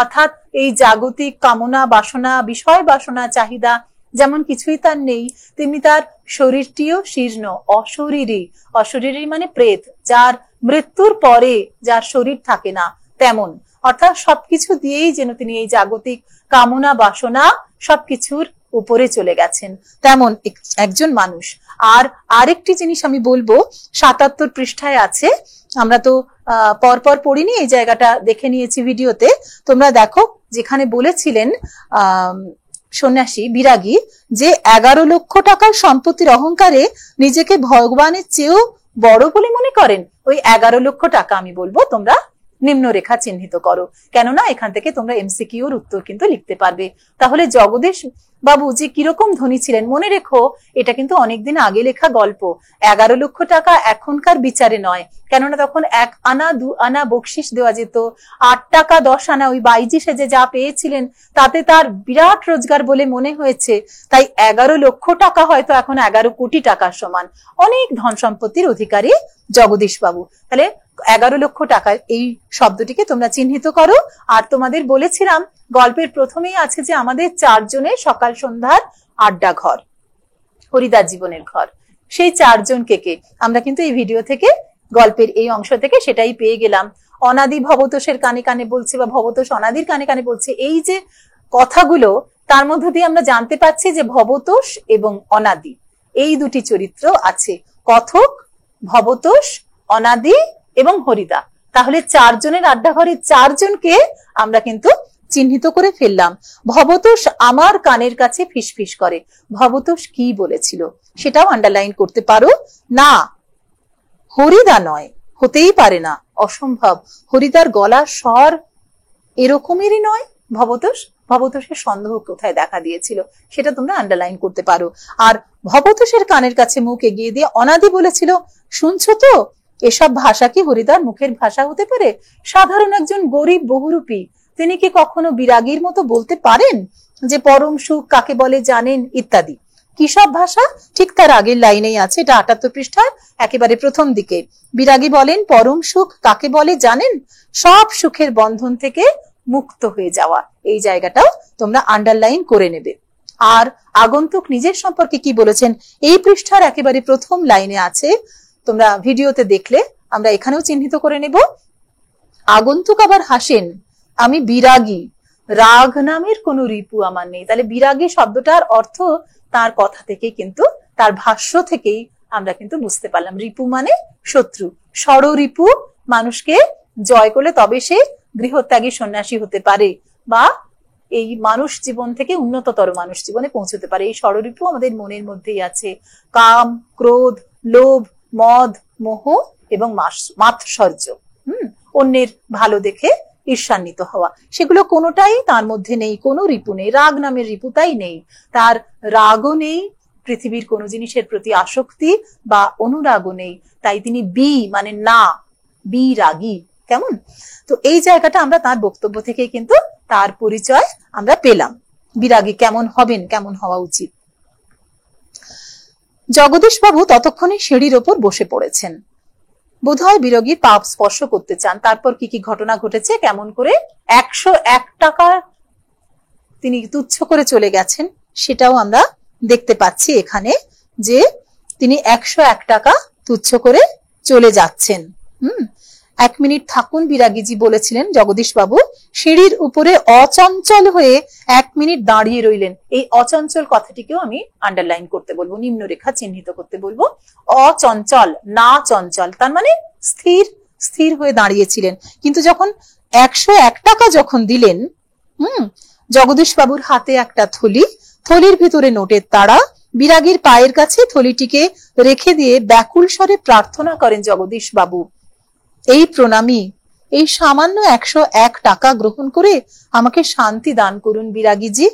অর্থাৎ এই জাগতিক কামনা বাসনা, বিষয় বাসনা, চাহিদা যেমন কিছুই তার নেই, তেমনি তার শরীরটিও শীর্ণ, অশরীরী। অশরীরী মানে প্রেত, যার মৃত্যুর পরে যার শরীর থাকে না তেমন। অর্থাৎ সবকিছু দিয়েই যেন তিনি এই জাগতিক কামনা বাসনা সবকিছুর উপরে চলে গেছেন, তেমন একজন মানুষ। আর আরেকটি জিনিস আমি বলবো, ৭৭ পৃষ্ঠায় আছে, আমরা তো পরপর পড়িনি, এই জায়গাটা দেখে নিয়েছি ভিডিওতে। তোমরা দেখো, যেখানে বলেছিলেন সন্ন্যাসী বিরাগী যে 11 লক্ষ টাকার সম্পত্তির অহংকারে নিজেকে ভগবানের চেয়েও বড় বলে মনে করেন, ওই 11 লক্ষ টাকা আমি বলবো তোমরা নিম্নরেখা চিহ্নিত করো, কেননা এখান থেকে তোমরা এমসিকিউর উত্তর কিন্তু লিখতে পারবে। তাহলে জগদীশ বাবু যে কিরকম ধনী ছিলেন মনে রেখো, এটা কিন্তু অনেকদিন আগে লেখা গল্প। 11 লক্ষ টাকা এখনকার বিচারে নয়, কেননা তখন 1 আনা 2 আনা বকশিস দেওয়া যেত, 8 টাকা 10 আনা ওই বাইজি সেজে যা পেয়েছিলেন তাতে তার বিরাট রোজগার বলে মনে হয়েছে। তাই 11 লক্ষ টাকা হয়তো এখন 11 কোটি টাকার সমান, অনেক ধন সম্পত্তির অধিকারী জগদীশ বাবু। তাহলে 11 লক্ষ টাকা এই শব্দটিকে তোমরা চিহ্নিত করো। আর তোমাদের বলেছিলাম গল্পের প্রথমেই আছে যে আমাদের 4 জনের সকাল সন্ধ্যার আড্ডা ঘর, হরিদার জীবনের ঘর। সেই 4 জন কে আমরা কিন্তু এই ভিডিও থেকে, গল্পের এই অংশ থেকে সেটাই পেয়ে গেলাম। অনাদি ভবতোষের কানে কানে বলছে, বা ভবতোষ অনাদির কানে কানে বলছে, এই যে কথাগুলো, তার মধ্য দিয়ে আমরা জানতে পারছি যে ভবতোষ এবং অনাদি এই দুটি চরিত্র আছে, কথক, ভবতোষ, অনাদি এবং হরিদা। তাহলে 4 জনের আড্ডা ঘরে 4 জনকে আমরা কিন্তু চিহ্নিত করে ফেললাম। ভবতোষ আমার কানের কাছে ফিসফিস করে, ভবতোষ কি বলেছিল সেটাও আন্ডারলাইন করতে পারো। না, হরিদা নয়, হতেই পারে না, অসম্ভব। হরিদার গলার স্বর এরকমেরই নয়। ভবতোষের সন্দেহ কোথায় দেখা দিয়েছিল সেটা তোমরা আন্ডারলাইন করতে পারো। আর ভবতোষের কানের কাছে মুখ এগিয়ে দিয়ে অনাদি বলেছিল, শুনছো তো, এসব ভাষা কি হরিদার মুখের ভাষা হতে পারে? সাধারণ একজন গরিব বহুরূপী, তিনি কি কখনো বিরাগীর মতো বলতে পারেন যে পরম সুখ কাকে বলে জানেন ইত্যাদি? কি সব ভাষা? ঠিক তার আগের লাইনেই আছে, এটা ৭৮ পৃষ্ঠার একেবারে প্রথম দিকে। বিরাগী বলেন, পরম সুখ কাকে বলে জানেন? সব সুখের বন্ধন থেকে মুক্ত হয়ে যাওয়া। এই জায়গাটাও তোমরা আন্ডারলাইন করে নেবে। আর আগন্তুক নিজের সম্পর্কে কি বলেছেন এই পৃষ্ঠার একেবারে প্রথম লাইনে আছে, তোমরা ভিডিওতে দেখলে আমরা এখানেও চিহ্নিত করে নেব। আগন্তুক আবার হাসেন, আমি বিরাগী, রাগ নামের কোনো রিপু আমার নেই। তাহলে বিরাগী শব্দটার অর্থ তার কথা থেকে কিন্তু, তার ভাষ্য থেকেই আমরা কিন্তু বুঝতে পারলাম। রিপু মানে শত্রু। ষড়রিপু মানুষকে জয় করলে তবে সে গৃহত্যাগী সন্ন্যাসী হতে পারে বা এই মানুষ জীবন থেকে উন্নততর মানুষ জীবনে পৌঁছতে পারে। এই ষড়রিপু আমাদের মনের মধ্যেই আছে। কাম, ক্রোধ, লোভ, মদ, মোহ এবং মাৎসর্য, অন্যের ভালো দেখে ঈর্ষান্বিত হওয়া, সেগুলো কোনোটাই তার মধ্যে নেই। কোনো রিপু নেই, রাগ নামের রিপু তাই নেই। তার রাগও নেই, পৃথিবীর কোনো জিনিসের প্রতি আসক্তি বা অনুরাগও নেই। তাই তিনি বি মানে না, বিরাগী। কেমন? তো এই জায়গাটা আমরা তার বক্তব্য থেকে কিন্তু তার পরিচয় আমরা পেলাম। বিরাগী কেমন হবেন, কেমন হওয়া উচিত। জগদীশ বাবু ততক্ষণে সিঁড়ির ওপর বসে পড়েছেন। বোধহয় বিরাগীর পা স্পর্শ করতে চান। তারপর কি কি ঘটনা ঘটেছে, কেমন করে 101 টাকা তিনি তুচ্ছ করে চলে গেছেন, সেটাও আমরা দেখতে পাচ্ছি এখানে, যে তিনি 101 টাকা তুচ্ছ করে চলে যাচ্ছেন। 1 মিনিট থাকুন বিরাগীজি বলেছিলেন জগদীশ বাবু। সিঁড়ির উপরে অচঞ্চল হয়ে 1 মিনিট দাঁড়িয়ে রইলেন। এই অচঞ্চল কথাটিকেও আমি আন্ডারলাইন করতে বলবো, নিম্নরেখা চিহ্নিত করতে বলবো। অচঞ্চল, না চঞ্চল, তার মানে স্থির স্থির হয়ে দাঁড়িয়েছিলেন। কিন্তু যখন 101 টাকা যখন দিলেন, জগদীশ বাবুর হাতে একটা থলি, থলির ভিতরে নোটের তাড়া। বিরাগীর পায়ের কাছে থলিটিকে রেখে দিয়ে ব্যাকুল স্বরে প্রার্থনা করেন জগদীশ বাবু, এই প্রণামী, এই সামান্য 101 টাকা গ্রহণ করে আমাকে শান্তি দান করুন বিরাগীজি।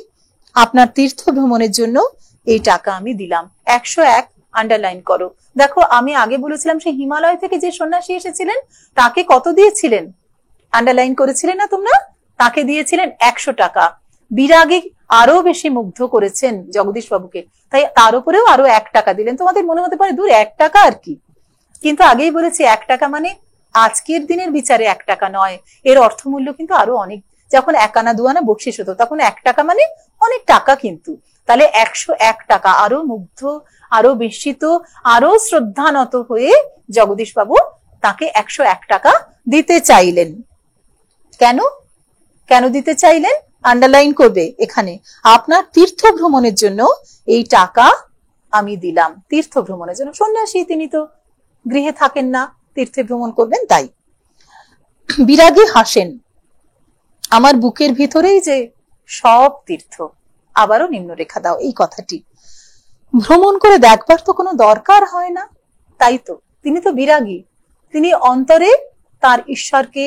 আপনার তীর্থ ভ্রমণের জন্য এই টাকা আমি দিলাম। 101 আন্ডারলাইন করো। দেখো, আমি আগে বলেছিলাম সেই হিমালয় থেকে যে সন্ন্যাসী এসেছিলেন তাকে কত দিয়েছিলেন, আন্ডারলাইন করেছিলেন না তোমরা? তাকে দিয়েছিলেন 100 টাকা। বিরাগী আরো বেশি মুগ্ধ করেছেন জগদীশ বাবুকে, তাই তার উপরেও আরো 1 টাকা দিলেন। তোমাদের মনে হতে পারে দূর 1 টাকা আর কি, কিন্তু আগেই বলেছি 1 টাকা মানে আজকের দিনের বিচারে 1 টাকা নয়, এর অর্থমূল্য কিন্তু আরো অনেক। যখন 1 আনা 2 আনা বকশিশ হতো তখন 1 টাকা মানে অনেক টাকা কিন্তু। তাহলে 101 টাকা, আরো মুগ্ধ, আরো বিস্মিত, আরো শ্রদ্ধানত হয়ে জগদীশ বাবু তাকে 101 টাকা দিতে চাইলেন। কেন কেন দিতে চাইলেন আন্ডারলাইন করবে এখানে। আপনার তীর্থ ভ্রমণের জন্য এই টাকা আমি দিলাম। তীর্থ ভ্রমণের জন্য, সন্ন্যাসী তিনি তো গৃহে থাকেন না, তীর্থে ভ্রমণ করবেন তাই। বিরাগী হাসেন, আমার বুকের ভিতরেই যে সব তীর্থ। আবারও নিম্নরেখা দাও এই কথাটি। ভ্রমণ করে দেখবার তো কোনো দরকার হয় না, তাই তো তিনি তো বিরাগী। তিনি অন্তরে তার ঈশ্বরকে,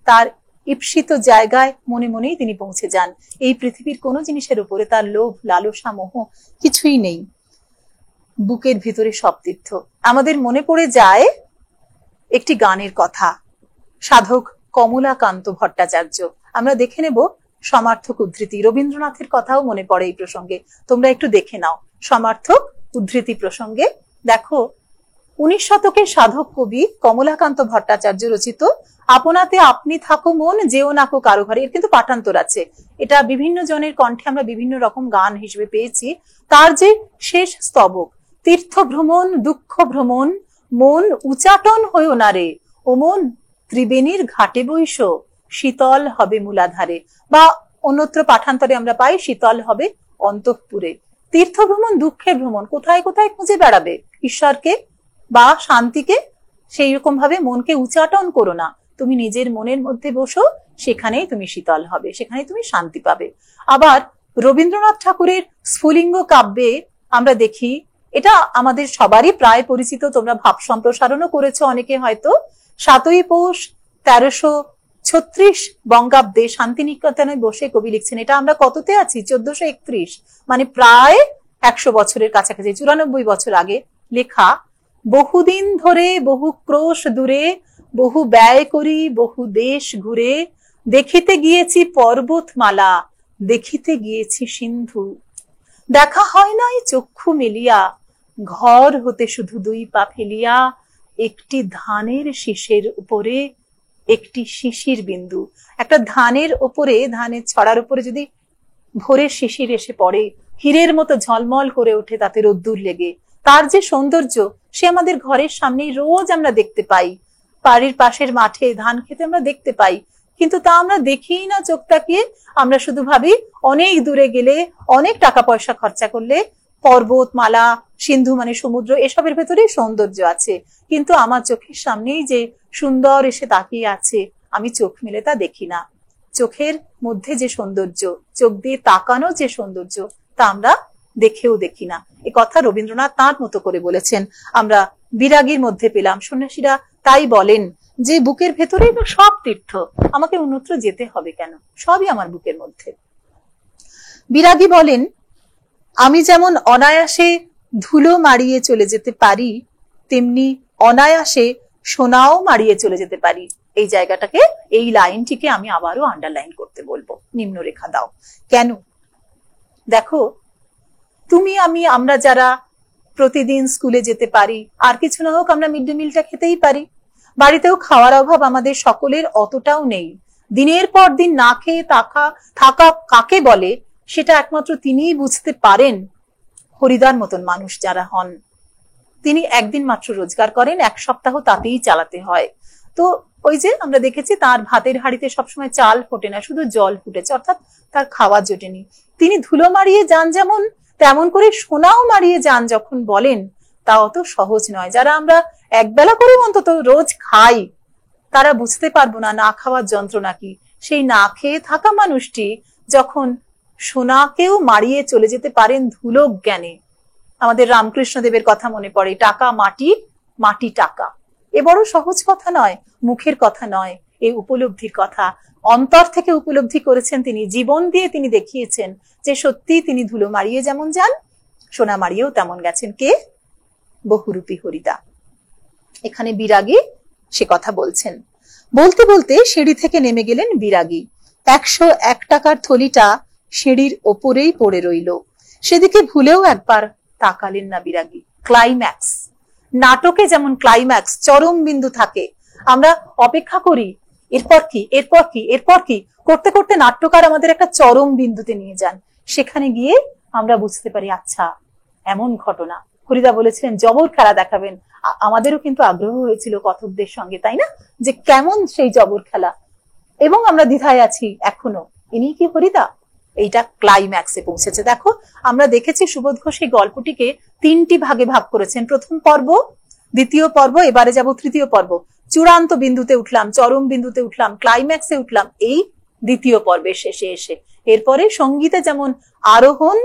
তার ঈপ্সিত জায়গায় মনে মনেই তিনি পৌঁছে যান। এই পৃথিবীর কোনো জিনিসের উপরে তার লোভ, লালসা, মোহ কিছুই নেই। বুকের ভিতরে সব তীর্থ। আমাদের মনে পড়ে যায় একটি গানের কথা, সাধক কমলাকান্ত ভট্টাচার্য। আমরা দেখে নেব সমার্থক উদ্ধৃতি। রবীন্দ্রনাথের কথাও মনে পড়ে এই প্রসঙ্গে, তোমরা একটু দেখে নাও সমার্থক উদ্ধৃতি প্রসঙ্গে। দেখো, 19 শতকের সাধক কবি কমলাকান্ত ভট্টাচার্য রচিত আপনাতে আপনি থাকো মন, যেও নাকো কারো ঘরে, এর কিন্তু পাঠান্তর আছে। এটা বিভিন্ন জনের কণ্ঠে আমরা বিভিন্ন রকম গান হিসেবে পেয়েছি। তার যে শেষ স্তবক, তীর্থ ভ্রমণ দুঃখ ভ্রমণ, মন উচাটন হইও না রে, ও মন ত্রিবেণীর ঘাটে বৈশ, শীতল হবে মূলাধারে, বা অন্যত্র পাঠান্তরে আমরা পাই শীতল হবে অন্তঃপুরে। তীর্থ ভ্রমণ দুঃখের ভ্রমণ, কোথায় কোথায় খুঁজে বেড়াবে ঈশ্বরকে বা শান্তিকে, সেই রকম ভাবে মনকে উচাটন করো না, তুমি নিজের মনের মধ্যে বসো, সেখানেই তুমি শীতল হবে, সেখানেই তুমি শান্তি পাবে। আবার রবীন্দ্রনাথ ঠাকুরের স্ফুলিঙ্গ কাব্যে আমরা দেখি, এটা আমাদের সবারই প্রায় পরিচিত, তোমরা ভাব সম্প্রসারণও করেছো অনেকে হয়তো। 7ই পৌষ 1336 বঙ্গাব্দে শান্তিনিকেতনে বসে কবি লিখছেন। এটা আমরা কততে আছি? 1431, মানে প্রায় 100 বছরের কাছাকাছি, 94 বছর আগে লেখা। বহুদিন ধরে বহু ক্রোশ দূরে, বহু ব্যয় করি বহু দেশ ঘুরে, দেখিতে গিয়েছি পর্বতমালা, দেখিতে গিয়েছি সিন্ধু, দেখা হয় নাই চক্ষু মেলিয়া, ঘর হতে শুধু 2 পা ফেলিয়া, একটি ধানের শীষের উপরে একটি শিশির বিন্দু। একটা ধানের উপরে, ধানের ছড়ার উপরে যদি ভোরের শিশির এসে পড়ে, হীরের মতো ঝলমল করে ওঠে তাতে রোদ্দুর লেগে, তার যে সৌন্দর্য সে আমাদের ঘরের সামনেই রোজ আমরা দেখতে পাই। বাড়ির পাশের মাঠে ধান খেতে আমরা দেখতে পাই। কিন্তু তা আমরা দেখিই না চোখ তাকিয়ে। আমরা শুধু ভাবি অনেক দূরে গেলে, অনেক টাকা পয়সা খরচা করলে পর্বতমালা, সিন্ধু মানে সমুদ্র, এসবের ভেতরেই সৌন্দর্য আছে। কিন্তু আমার চোখের সামনেই যে সুন্দর এসে তাকিয়ে আছে, আমি চোখ মেলে তা দেখি না। চোখের মধ্যে যে সৌন্দর্য, চোখ দিয়ে তাকানো যে সৌন্দর্য, তা আমরা দেখেও দেখি না। এ কথা রবীন্দ্রনাথ তাঁর মতো করে বলেছেন, আমরা বিরাগীর মধ্যে পেলাম। সন্ন্যাসীরা তাই বলেন যে বুকের ভেতরেই তো সব তীর্থ, আমাকে অন্যত্র যেতে হবে কেন, সবই আমার বুকের মধ্যে। বিরাগী বলেন, আমি যেমন অনায়াসে ধুলো মারিয়ে চলে যেতে পারি, তেমনি অনায়াসে সোনাও মারিয়ে চলে যেতে পারি। এই জায়গাটাকে, এই লাইনটিকে আমি আবারও আন্ডারলাইন করতে বলবো, নিম্নরেখা দাও। কেন? দেখো, তুমি আমি, আমরা যারা প্রতিদিন স্কুলে যেতে পারি, আর কিছু না হোক আমরা মিড ডে মিলটা খেতেই পারি, বাড়িতেও খাওয়ার অভাব আমাদের সকলের অতটাও নেই। দিনের পর দিন না খেয়ে থাকা কাকে বলে সেটা একমাত্র তিনিই বুঝতে পারেন। হরিদার মতন মানুষ যারা হন, তিনি একদিন মাত্র রোজগার করেন, এক সপ্তাহ তাতেই চালাতে হয়। তো ওই যে আমরা দেখেছি তার ভাতের হাঁড়িতে সবসময় চাল ফোটে না, শুধু জল ফুটেছে, অর্থাৎ তার খাওয়া জোটেনি। তিনি ধুলো মারিয়ে যান যেমন, তেমন করে সোনাও মারিয়ে যান যখন বলেন, তা অত সহজ নয়। যারা আমরা একবেলা করে অন্তত রোজ খাই, তারা বুঝতে পারবো না না খাওয়ার যন্ত্রণা কি। সেই না খেয়ে থাকা মানুষটি যখন সোনাকেও মারিয়ে চলে যেতে পারেন ধুলো জ্ঞানে। আমাদের রামকৃষ্ণদেবের কথা মনে পড়ে, টাকা মাটি, মাটি টাকা। এ বড় সহজ কথা নয়, মুখের কথা নয়, এই উপলব্ধির কথা। অন্তর থেকে উপলব্ধি করেছেন তিনি, জীবন দিয়ে তিনি দেখিয়েছেন যে সত্যি তিনি ধুলো মারিয়ে যেমন যান, সোনা মারিয়েও তেমন গেছেন। কে? বহুরূপী হরিদা। এখানে বিরাগী সে কথা বলছেন। বলতে বলতে সিঁড়ি থেকে নেমে গেলেন বিরাগী। 101 টাকার থলিটা সিঁড়ির ওপরেই পড়ে রইল। সেদিকে ভুলেও একবার তাকালেন না বিরাগী। ক্লাইম্যাক্স, নাটকে যেমন ক্লাইম্যাক্স, চরম বিন্দু থাকে, আমরা অপেক্ষা করি এরপর কি, এরপর কি, এরপর কি করতে করতে নাট্যকার আমাদের একটা চরম বিন্দুতে নিয়ে যান। সেখানে গিয়ে আমরা বুঝতে পারি আচ্ছা এমন ঘটনা। হরিদা বলেছিলেন জবর খেলা দেখাবেন। আমাদেরও কিন্তু আগ্রহ হয়েছিল কথকদের সঙ্গে, তাই না, যে কেমন সেই জবর খেলা, এবং আমরা দ্বিধায় আছি এখনো, ইনি কি হরিদা? এইটা ক্লাইম্যাক্সে পৌঁছেছে। দেখো, আমরা দেখেছি সুবোধ ঘোষ এই গল্পটিকে 3টি ভাগে ভাগ করেছেন। প্রথম পর্ব, দ্বিতীয় পর্ব, এবারে যাব তৃতীয় পর্ব। চূড়ান্ত বিন্দুতে উঠলাম, চরম বিন্দুতে উঠলাম, ক্লাইম্যাক্সে উঠলাম এই দ্বিতীয় পর্বের শেষে এসে। এরপরে সঙ্গীতে যেমন আরোহণ,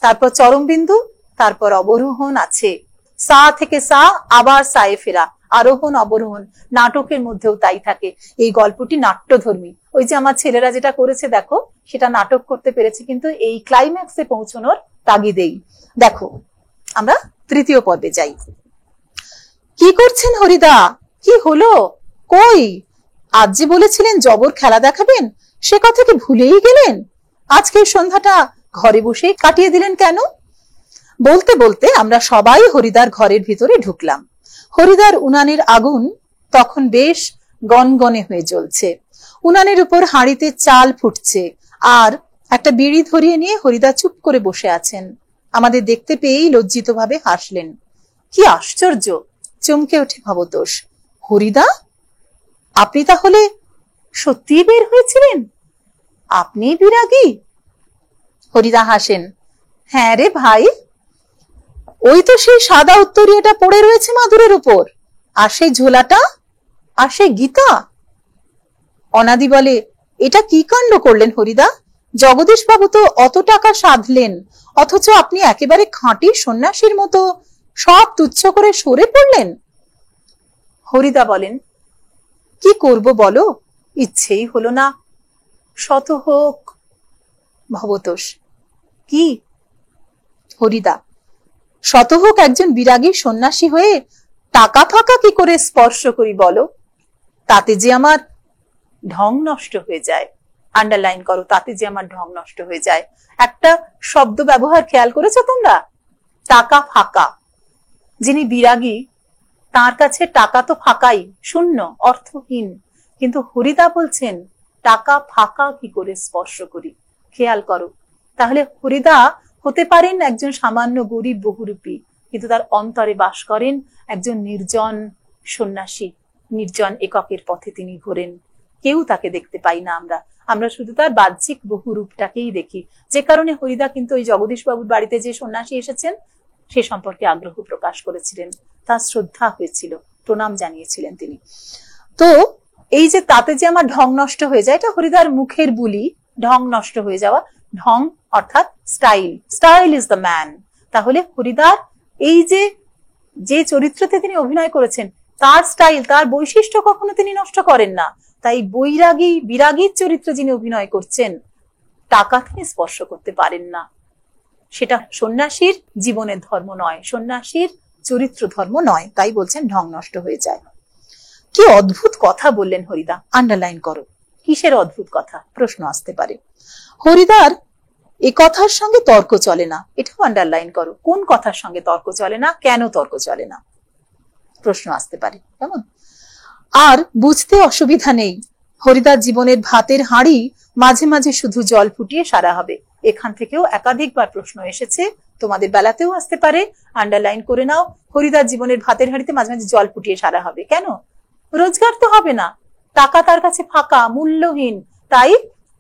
তারপর চরম বিন্দু, তারপর অবরোহণ আছে। সা থেকে সা, আবার সায়ে ফেরা, আরোহণ অবরোহণ। নাটকের মধ্যেও তাই থাকে। এই গল্পটি নাট্যধর্মী। ওই যে আমার ছেলেরা যেটা করেছে দেখো, সেটা নাটক করতে পেরেছে, কিন্তু এই ক্লাইম্যাক্সে পৌঁছানোর তাগিদেই। দেখো, আমরা তৃতীয় পর্বে যাই। কি করছেন হরিদা? কি হলো? কই, আজ যে বলেছিলেন জবর খেলা দেখাবেন, সে কথা কি ভুলেই গেলেন? আজকে সন্ধ্যাটা ঘরে বসে কাটিয়ে দিলেন কেন? বলতে বলতে আমরা সবাই হরিদার ঘরের ভিতরে ঢুকলাম। হরিদার উনানের আগুন তখন বেশ গনগনে হয়ে জ্বলছে। উনানের উপর হাঁড়িতে চাল ফুটছে, আর একটা বিড়ি ধরিয়ে নিয়ে হরিদা চুপ করে বসে আছেন। আমাদের দেখতে পেয়েই লজ্জিত ভাবে হাসলেন। কি আশ্চর্য! চমকে ওঠে ভবতোষ। হরিদা, আপনি তাহলে সত্যি বের হয়েছিলেন? আপনি বিরাগী? হরিদা হাসেন। হ্যাঁ রে ভাই, ওই তো সেই সাদা উত্তরীয়টা পড়ে রয়েছে মাদুরের উপর, আর সেই ঝোলাটা, আর সেই গীতা। অনাদি বলে, এটা কি কাণ্ড করলেন হরিদা? জগদীশ বাবু তো অত টাকা সাধলেন, অথচ আপনি একেবারে খাঁটি সন্ন্যাসীর মতো সব তুচ্ছ করে সরে পড়লেন। হরিদা বলেন, কি করব বলো, ইচ্ছেই হলো না। শত হোক। ভবতোষ, কি? হরিদা, শত হোক একজন বিরাগী সন্ন্যাসী হয়ে টাকা ফাঁকা কি করে স্পর্শ করি বলো? তাতে যে আমার ঢং নষ্ট হয়ে যায়। আন্ডারলাইন করো, তাতে যে আমার ঢং নষ্ট হয়ে যায়। একটা শব্দ ব্যবহার খেয়াল করেছো তোমরা? টাকা ফাঁকা। যিনি বিরাগী তার কাছে টাকা তো ফাঁকাই, শূন্য, অর্থহীন। কিন্তু হরিদা বলছেন টাকা ফাঁকা কি করে স্পর্শ করি। খেয়াল করো, তাহলে হরিদা হতে পারেন একজন সামান্য গরিব বহুরূপী, কিন্তু তার অন্তরে বাস করেন একজন নির্জন সন্ন্যাসী। নির্জন এককের পথে তিনি ঘোরেন। কেউ তাকে দেখতে পাই না আমরা, আমরা শুধু তার বাহ্যিক বহু রূপটাকেই দেখি। যে কারণে হরিদা কিন্তু ওই জগদীশ বাবুর বাড়িতে যে সন্ন্যাসী এসেছেন সে সম্পর্কে আগ্রহ প্রকাশ করেছিলেন, তার শ্রদ্ধা হয়েছিল, প্রণাম জানিয়েছিলেন তিনি। তো এই যে তাতে যে আমার ঢং নষ্ট হয়ে যায়, এটা হরিদার মুখের বুলি, ঢং নষ্ট হয়ে যাওয়া। ঢং অর্থাৎ style, style is the man. তাহলে হরিদার এই যে চরিত্রতে তিনি অভিনয় করেছেন তার স্টাইল, তার বৈশিষ্ট্য কখনো তিনি নষ্ট করেন না। তাই বিরাগীর চরিত্র যিনি অভিনয় করছেন টাকা তিনি স্পর্শ করতে পারেন না। সেটা সন্ন্যাসীর জীবনের ধর্ম নয়, সন্ন্যাসীর চরিত্র ধর্ম নয়। তাই বলছেন ঢং নষ্ট হয়ে যায়। কি অদ্ভুত কথা বললেন হরিদা, আন্ডারলাইন করো। কিসের অদ্ভুত কথা প্রশ্ন আসতে পারে। হরিদার এ কথার সঙ্গে তর্ক চলে না, এটাও আন্ডারলাইন করো। কোন কথার সঙ্গে তর্ক চলে না, কেন তর্ক চলে না, প্রশ্ন আসতে পারে। কেমন? আর বুঝতে অসুবিধা নেই, হরিদার জীবনের ভাতের হাঁড়ি মাঝে মাঝে শুধু জল ফুটিয়ে সারা হবে। এখান থেকেও একাধিকবার প্রশ্ন এসেছে, তোমাদের বেলাতেও আসতে পারে, আন্ডারলাইন করে নাও। হরিদার জীবনের ভাতের হাঁড়িতে মাঝে মাঝে জল ফুটিয়ে সারা হবে। কেন? রোজগার তো হবে না, টাকা তার কাছে ফাঁকা, মূল্যহীন, তাই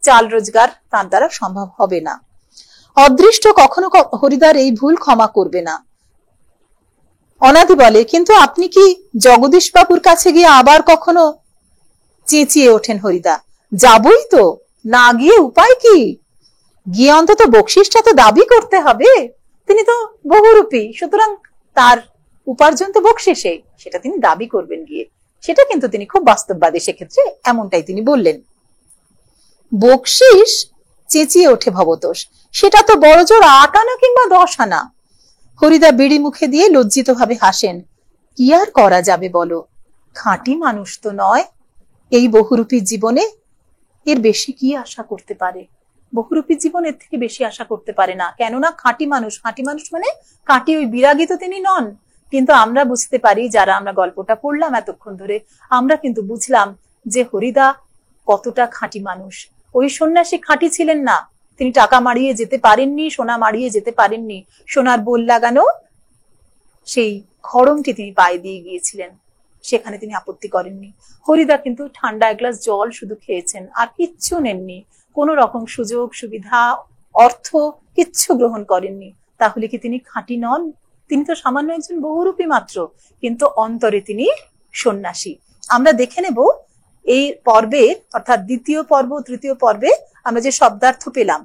চাল রোজগার তার দ্বারা সম্ভব হবে না। অদৃষ্ট কখনো হরিদার এই ভুল ক্ষমা করবে না। অনাদি বলে, কিন্তু আপনি কি জগদীশ বাবুর কাছে গিয়ে আবার কখনো চেঁচিয়ে ওঠেন হরিদা? যাবই তো, না গিয়ে উপায় কি? গিয়ে অন্তত বকশিসটা তো দাবি করতে হবে, তিনি তো বহুরূপী, সুতরাং তার উপার্জন তো বকশিসে, সেটা তিনি দাবি করবেন গিয়ে। সেটা কিন্তু তিনি খুব বাস্তববাদী, সেক্ষেত্রে এমনটাই তিনি বললেন। বকশিস? চেঁচিয়ে ওঠে ভবতোষ, সেটা তো বড় জোর 8 আনা কিংবা 10 আনা। হরিদা বিড়ি মুখে দিয়ে লজ্জিত ভাবে হাসেন। কি আর করা যাবে বলো, খাঁটি মানুষ তো নয়। এই বহুরূপী জীবনে এর বেশি কি আশা করতে পারে? বহুরূপী জীবনের থেকে বেশি আশা করতে পারে না, কেননা খাঁটি মানুষ। খাঁটি মানুষ মানে খাঁটি ওই বিরাগী তো তিনি নন। কিন্তু আমরা বুঝতে পারি, যারা আমরা গল্পটা পড়লাম এতক্ষণ ধরে, আমরা কিন্তু বুঝলাম যে হরিদা কতটা খাঁটি মানুষ। ওই সন্ন্যাসী খাঁটি ছিলেন না, তিনি টাকা মারিয়ে যেতে পারেননি, সোনা মারিয়ে যেতে পারেননি। সোনার বোল লাগানো সেই খড়মটি তিনি পায়ে দিয়ে গিয়েছিলেন, সেখানে তিনি আপত্তি করেননি। হরিদা কিন্তু ঠান্ডা 1 গ্লাস জল শুধু খেয়েছেন, আর কিচ্ছু নেননি, কোন রকম সুযোগ সুবিধা, অর্থ কিচ্ছু গ্রহণ করেননি। তাহলে কি তিনি খাঁটি নন? তিনি তো সামান্য একজন বহুরূপী মাত্র, কিন্তু অন্তরে তিনি সন্ন্যাসী। আমরা দেখে নেব এই পর্বে, অর্থাৎ দ্বিতীয় পর্ব তৃতীয় পর্বে আমরা যে শব্দার্থ পেলাম।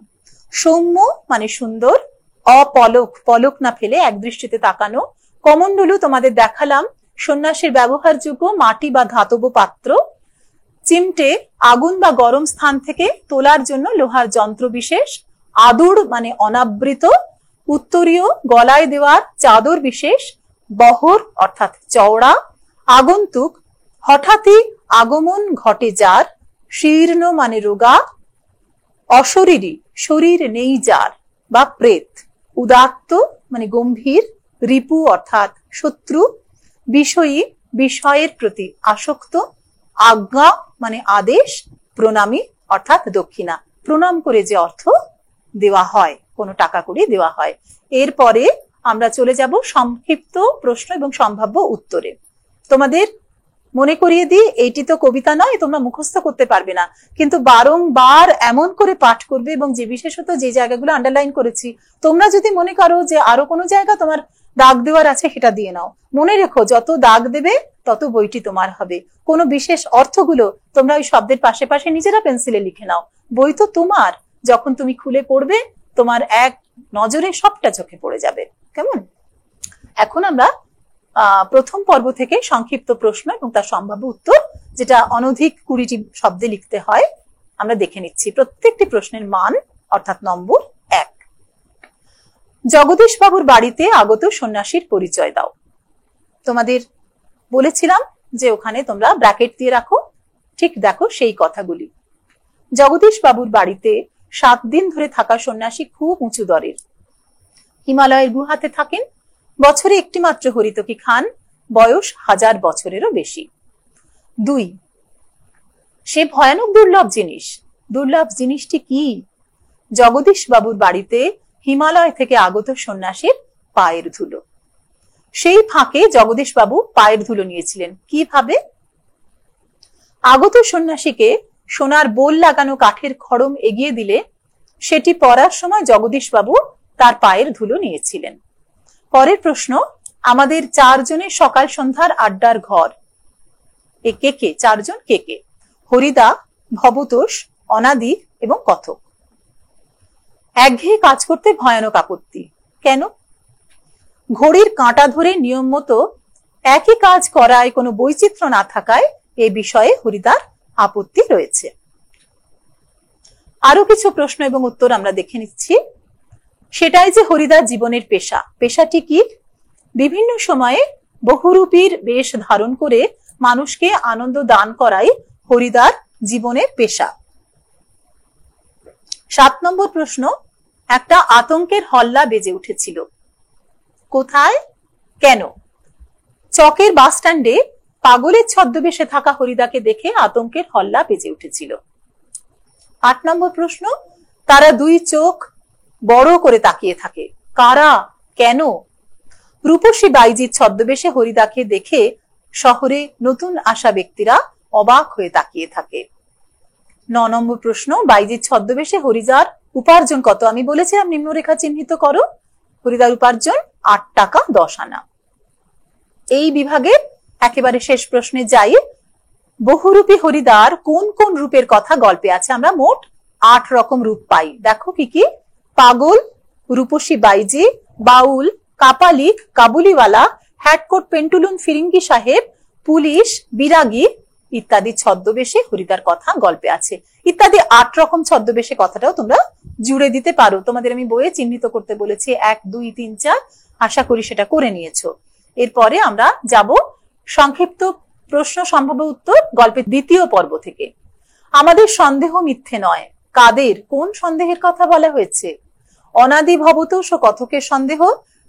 সৌম্য মানে সুন্দর, অপলক পলক না ফেলে এক দৃষ্টিতে তাকানো। কমণ্ডলু তোমাদের দেখালাম, সন্ন্যাসীর ব্যবহারযোগ্য মাটি বা ধাতব পাত্র। চিমটে আগুন বা গরম স্থান থেকে তোলার জন্য লোহার যন্ত্র বিশেষ। আদুর মানে অনাবৃত, উত্তরীয় গলায় দেওয়ার চাদর বিশেষ। বহর অর্থাৎ চওড়া। আগন্তুক হঠাৎই আগমন ঘটে যার। শীর্ণ মানে রোগা। অশরীরী শরীর নেই যার বা প্রেত। উদাত্ত মানে গম্ভীর। রিপু অর্থাৎ শত্রু। বিষয়ী বিষয়ের প্রতি আসক্ত। আজ্ঞা মানে আদেশ। প্রণামী অর্থাৎ দক্ষিণা, প্রণাম করে যে অর্থ দেওয়া হয়, কোনো টাকা করে দেওয়া হয়। এরপরে আমরা চলে যাব সংক্ষিপ্ত প্রশ্ন এবং সম্ভাব্য উত্তরে। তোমাদের মনে করিয়ে দিই, এইটি তো কবিতা নয়, তোমরা মুখস্থ করতে পারবে না, কিন্তু বারংবার এমন করে পাঠ করবে, এবং যে বিশেষত যে জায়গাগুলো আন্ডারলাইন করেছি, তোমরা যদি মনে করো যে আরো কোনো জায়গা তোমার দাগ দেওয়ার আছে, সেটা দিয়ে নাও। মনে রেখো, যত দাগ দেবে তত বইটি তোমার হবে। কোনো বিশেষ অর্থগুলো তোমরা ওই শব্দের পাশে পাশে নিজেরা পেন্সিলে লিখে নাও। বই তো তোমার, যখন তুমি খুলে পড়বে তোমার এক নজরে সবটা চোখে পড়ে যাবে। কেমন? এখন আমরা প্রথম পর্ব থেকে সংক্ষিপ্ত প্রশ্ন এবং তার সম্ভাব্য উত্তর, যেটা অনধিক 20টি শব্দে লিখতে হয়, আমরা দেখে নিচ্ছি। প্রত্যেকটি প্রশ্নের মান অর্থাৎ নম্বর 1। জগদীশ বাবুর বাড়িতে আগত সন্ন্যাসীর পরিচয় দাও। তোমাদের বলেছিলাম যে ওখানে তোমরা ব্র্যাকেট দিয়ে রাখো, ঠিক দেখো সেই কথাগুলি। জগদীশ বাবুর বাড়িতে 7 দিন ধরে থাকা সন্ন্যাসী খুব উঁচু দরের। হিমালয়ের গুহাতে থাকেন। বছরে একটি মাত্র হরিতকি খান। বয়স 1000 বছরেরও বেশি। 2, সে ভয়ানক দুর্লভ জিনিস। দুর্লভ জিনিসটি কি? জগদীশ বাবুর বাড়িতে হিমালয় থেকে আগত সন্ন্যাসীর পায়ের ধুলো। সেই ফাঁকে জগদীশ বাবু পায়ের ধুলো নিয়েছিলেন। কিভাবে? আগত সন্ন্যাসীকে সোনার বোল লাগানো কাঠের খড়ম এগিয়ে দিলে সেটি পরার সময় জগদীশবাবু তার পায়ের ধুলো নিয়েছিলেন। পরের প্রশ্ন, আমাদের 4 জনের সকাল সন্ধ্যার আড্ডার ঘর এ কে কে? 4 জন কে কে? হরিদা, ভবতোষ, অনাদি এবং কথক। একঘেয়ে কাজ করতে ভয়ানক আপত্তি। কেন? ঘড়ির কাঁটা ধরে নিয়ম মতো একই কাজ করায় কোনো বৈচিত্র্য না থাকায় এ বিষয়ে হরিদার আপত্তি রয়েছে। আরো কিছু প্রশ্ন এবং উত্তর আমরা দেখে নিচ্ছি। সেটাই যে হরিদার জীবনের পেশা। পেশাটি কি? বিভিন্ন সময়ে বহুরূপীর বেশ ধারণ করে মানুষকে আনন্দ দান করাই হরিদার জীবনের পেশা। 7 নম্বর প্রশ্ন, একটা আতঙ্কের হল্লা বেজে উঠেছিল। কোথায়? কেন? চকের বাস স্ট্যান্ডে পাগলের ছদ্মবেশে থাকা হরিদাকে দেখে আতঙ্কের হল্লা বেজে উঠেছিল। 8 নম্বর প্রশ্ন, তারা 2 চোখ বড় করে তাকিয়ে থাকে। কারা? কেন? রূপসী বাইজির ছদ্মবেশে হরিদাকে দেখে শহরে নতুন আসা ব্যক্তিরা অবাক হয়ে তাকিয়ে থাকে। 9 নম্বর প্রশ্ন, বাইজির ছদ্মবেশে হরিদার উপার্জন কত? আমি বলেছিলাম নিম্নরেখা চিহ্নিত করো। হরিদার উপার্জন 8 টাকা 10 আনা। এই বিভাগের একেবারে শেষ প্রশ্নে যাই। বহুরূপী হরিদার কোন কোন রূপের কথা গল্পে আছে? আমরা মোট 8 রকম রূপ পাই। দেখো কি কি? পাগল, রূপসী বাইজি, বাউল, কাপালিক, কাবুলিওয়ালা, হ্যাটকোট পেন্টুলুন ফিরিঙ্গি সাহেব, পুলিশ, বিরাগী ইত্যাদি ছদ্মবেশে হরিদার কথা গল্পে আছে। ইত্যাদি 8 রকম ছদ্মবেশে কথাটাও তোমরা জুড়ে দিতে পারো। তোমাদের আমি বইয়ে চিহ্নিত করতে বলেছি 1, 2, 3, 4। আশা করি সেটা করে নিয়েছো। এরপরে আমরা যাব সংক্ষিপ্ত প্রশ্ন সম্ভাব্য উত্তর গল্পের 2য় পর্ব থেকে। আমাদের সন্দেহ মিথ্যে নয়। কাদের? কোন সন্দেহের কথা বলা হয়েছে? অনাদি, ভবতোষ ও কথকের সন্দেহ।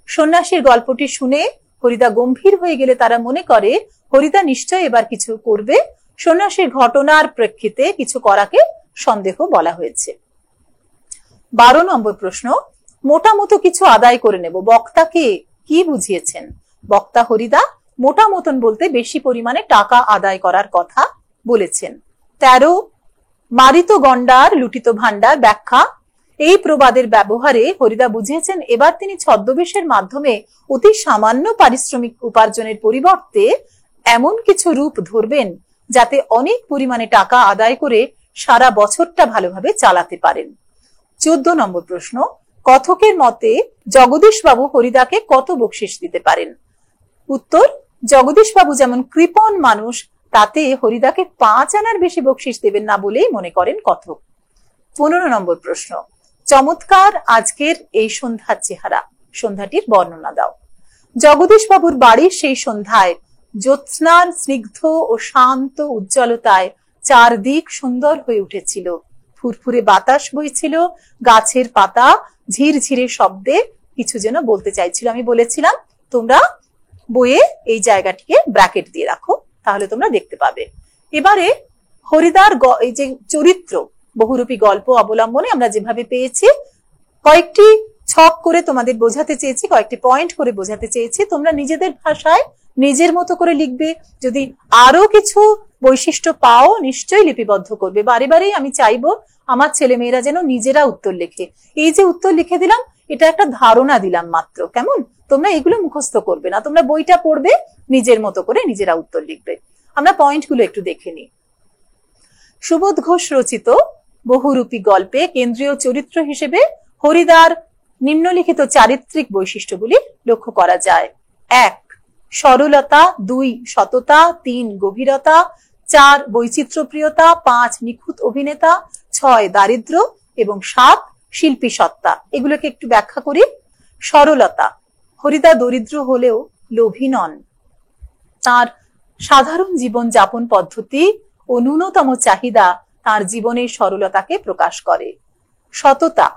সন্ন্যাসীর গল্পটি শুনে হরিদা গম্ভীর হয়ে গেলে তারা মনে করে হরিদা নিশ্চয় এবার কিছু করবে। সন্ন্যাসীর ঘটনার প্রেক্ষিতে কিছু করাকে সন্দেহ বলা হয়েছে। 12 নম্বর প্রশ্ন, মোটা মতো কিছু আদায় করে নেব। বক্তাকে কি বুঝিয়েছেন? বক্তা হরিদা মোটা মতন বলতে বেশি পরিমাণে টাকা আদায় করার কথা বলেছেন। 13 মারিত গন্ডার লুটিত ভান্ডার ব্যাখ্যা। এই প্রবাদের ব্যবহারে হরিদা বুঝিয়েছেন এবার তিনি ছদ্মবেশের মাধ্যমে অতি সামান্য পারিশ্রমিক উপার্জনের পরিবর্তে এমন কিছু রূপ ধরবেন যাতে অনেক পরিমাণে টাকা আদায় করে সারা বছরটা ভালোভাবে চালাতে পারেন। 14 নম্বর প্রশ্ন, কথকের মতে জগদীশবাবু হরিদাকে কত বকশিশ দিতে পারেন? উত্তর, জগদীশবাবু যেমন কৃপণ মানুষ, তাতে হরিদাকে 5 আনার বেশি বকশিশ দেবেন না বলেই মনে করেন কথক। 15 নম্বর প্রশ্ন, চমৎকার আজকের এই সন্ধ্যার চেহারা। সন্ধ্যাটির বর্ণনা দাও। জগদীশবাবুর বাড়ির সেই সন্ধ্যায় জ্যোৎস্নার স্নিগ্ধ ও শান্ত উজ্জ্বলতায় চারদিক সুন্দর হয়ে উঠেছিল। ফুরফুরে বাতাস বইছিল, গাছের পাতা ঝিরঝিরে শব্দে কিছু যেন বলতে চাইছিল। আমি বলেছিলাম তোমরা বইয়ে এই জায়গাটিকে ব্র্যাকেট দিয়ে রাখো, তাহলে তোমরা দেখতে পাবে। এবারে হরিদার এই যে চরিত্র বহুরূপী গল্প অবলম্বনে আমরা যেভাবে পেয়েছি, কয়েকটি ছক করে তোমাদের বোঝাতে চেয়েছি, কয়েকটি পয়েন্ট করে বোঝাতে চেয়েছি। তোমরা নিজেদের ভাষায় নিজের মতো করে লিখবে। যদি আরো কিছু বৈশিষ্ট্য পাও নিশ্চয়ই লিপিবদ্ধ করবে। বারে বারেই আমি চাইবো আমার ছেলে মেয়েরা যেন নিজেরা উত্তর লেখে। এই যে উত্তর লিখে দিলাম, এটা একটা ধারণা দিলাম মাত্র। কেমন? তোমরা এগুলো মুখস্থ করবে না, তোমরা বইটা পড়বে, নিজের মতো করে নিজেরা উত্তর লিখবে। আমরা পয়েন্টগুলো একটু দেখে নিই। সুবোধ ঘোষ রচিত বহুরূপী গল্পে কেন্দ্রীয় চরিত্র হিসেবে হরিদার নিম্নলিখিত চারিত্রিক বৈশিষ্ট্যগুলি লক্ষ্য করা যায়। 1 সরলতা, 2 সততা, 3 গভীরতা, 4 বৈচিত্র্যপ্রিয়তা, 5 নিখুঁত অভিনেতা, 6 দারিদ্র এবং 7 শিল্পী সত্তা। এগুলোকে একটু ব্যাখ্যা করি। সরলতা, হরিদা দরিদ্র হলেও লোভী নন। তার সাধারণ জীবন যাপন পদ্ধতি ও ন্যূনতম চাহিদা তার জীবনের সরলতাকে প্রকাশ করে। সততা,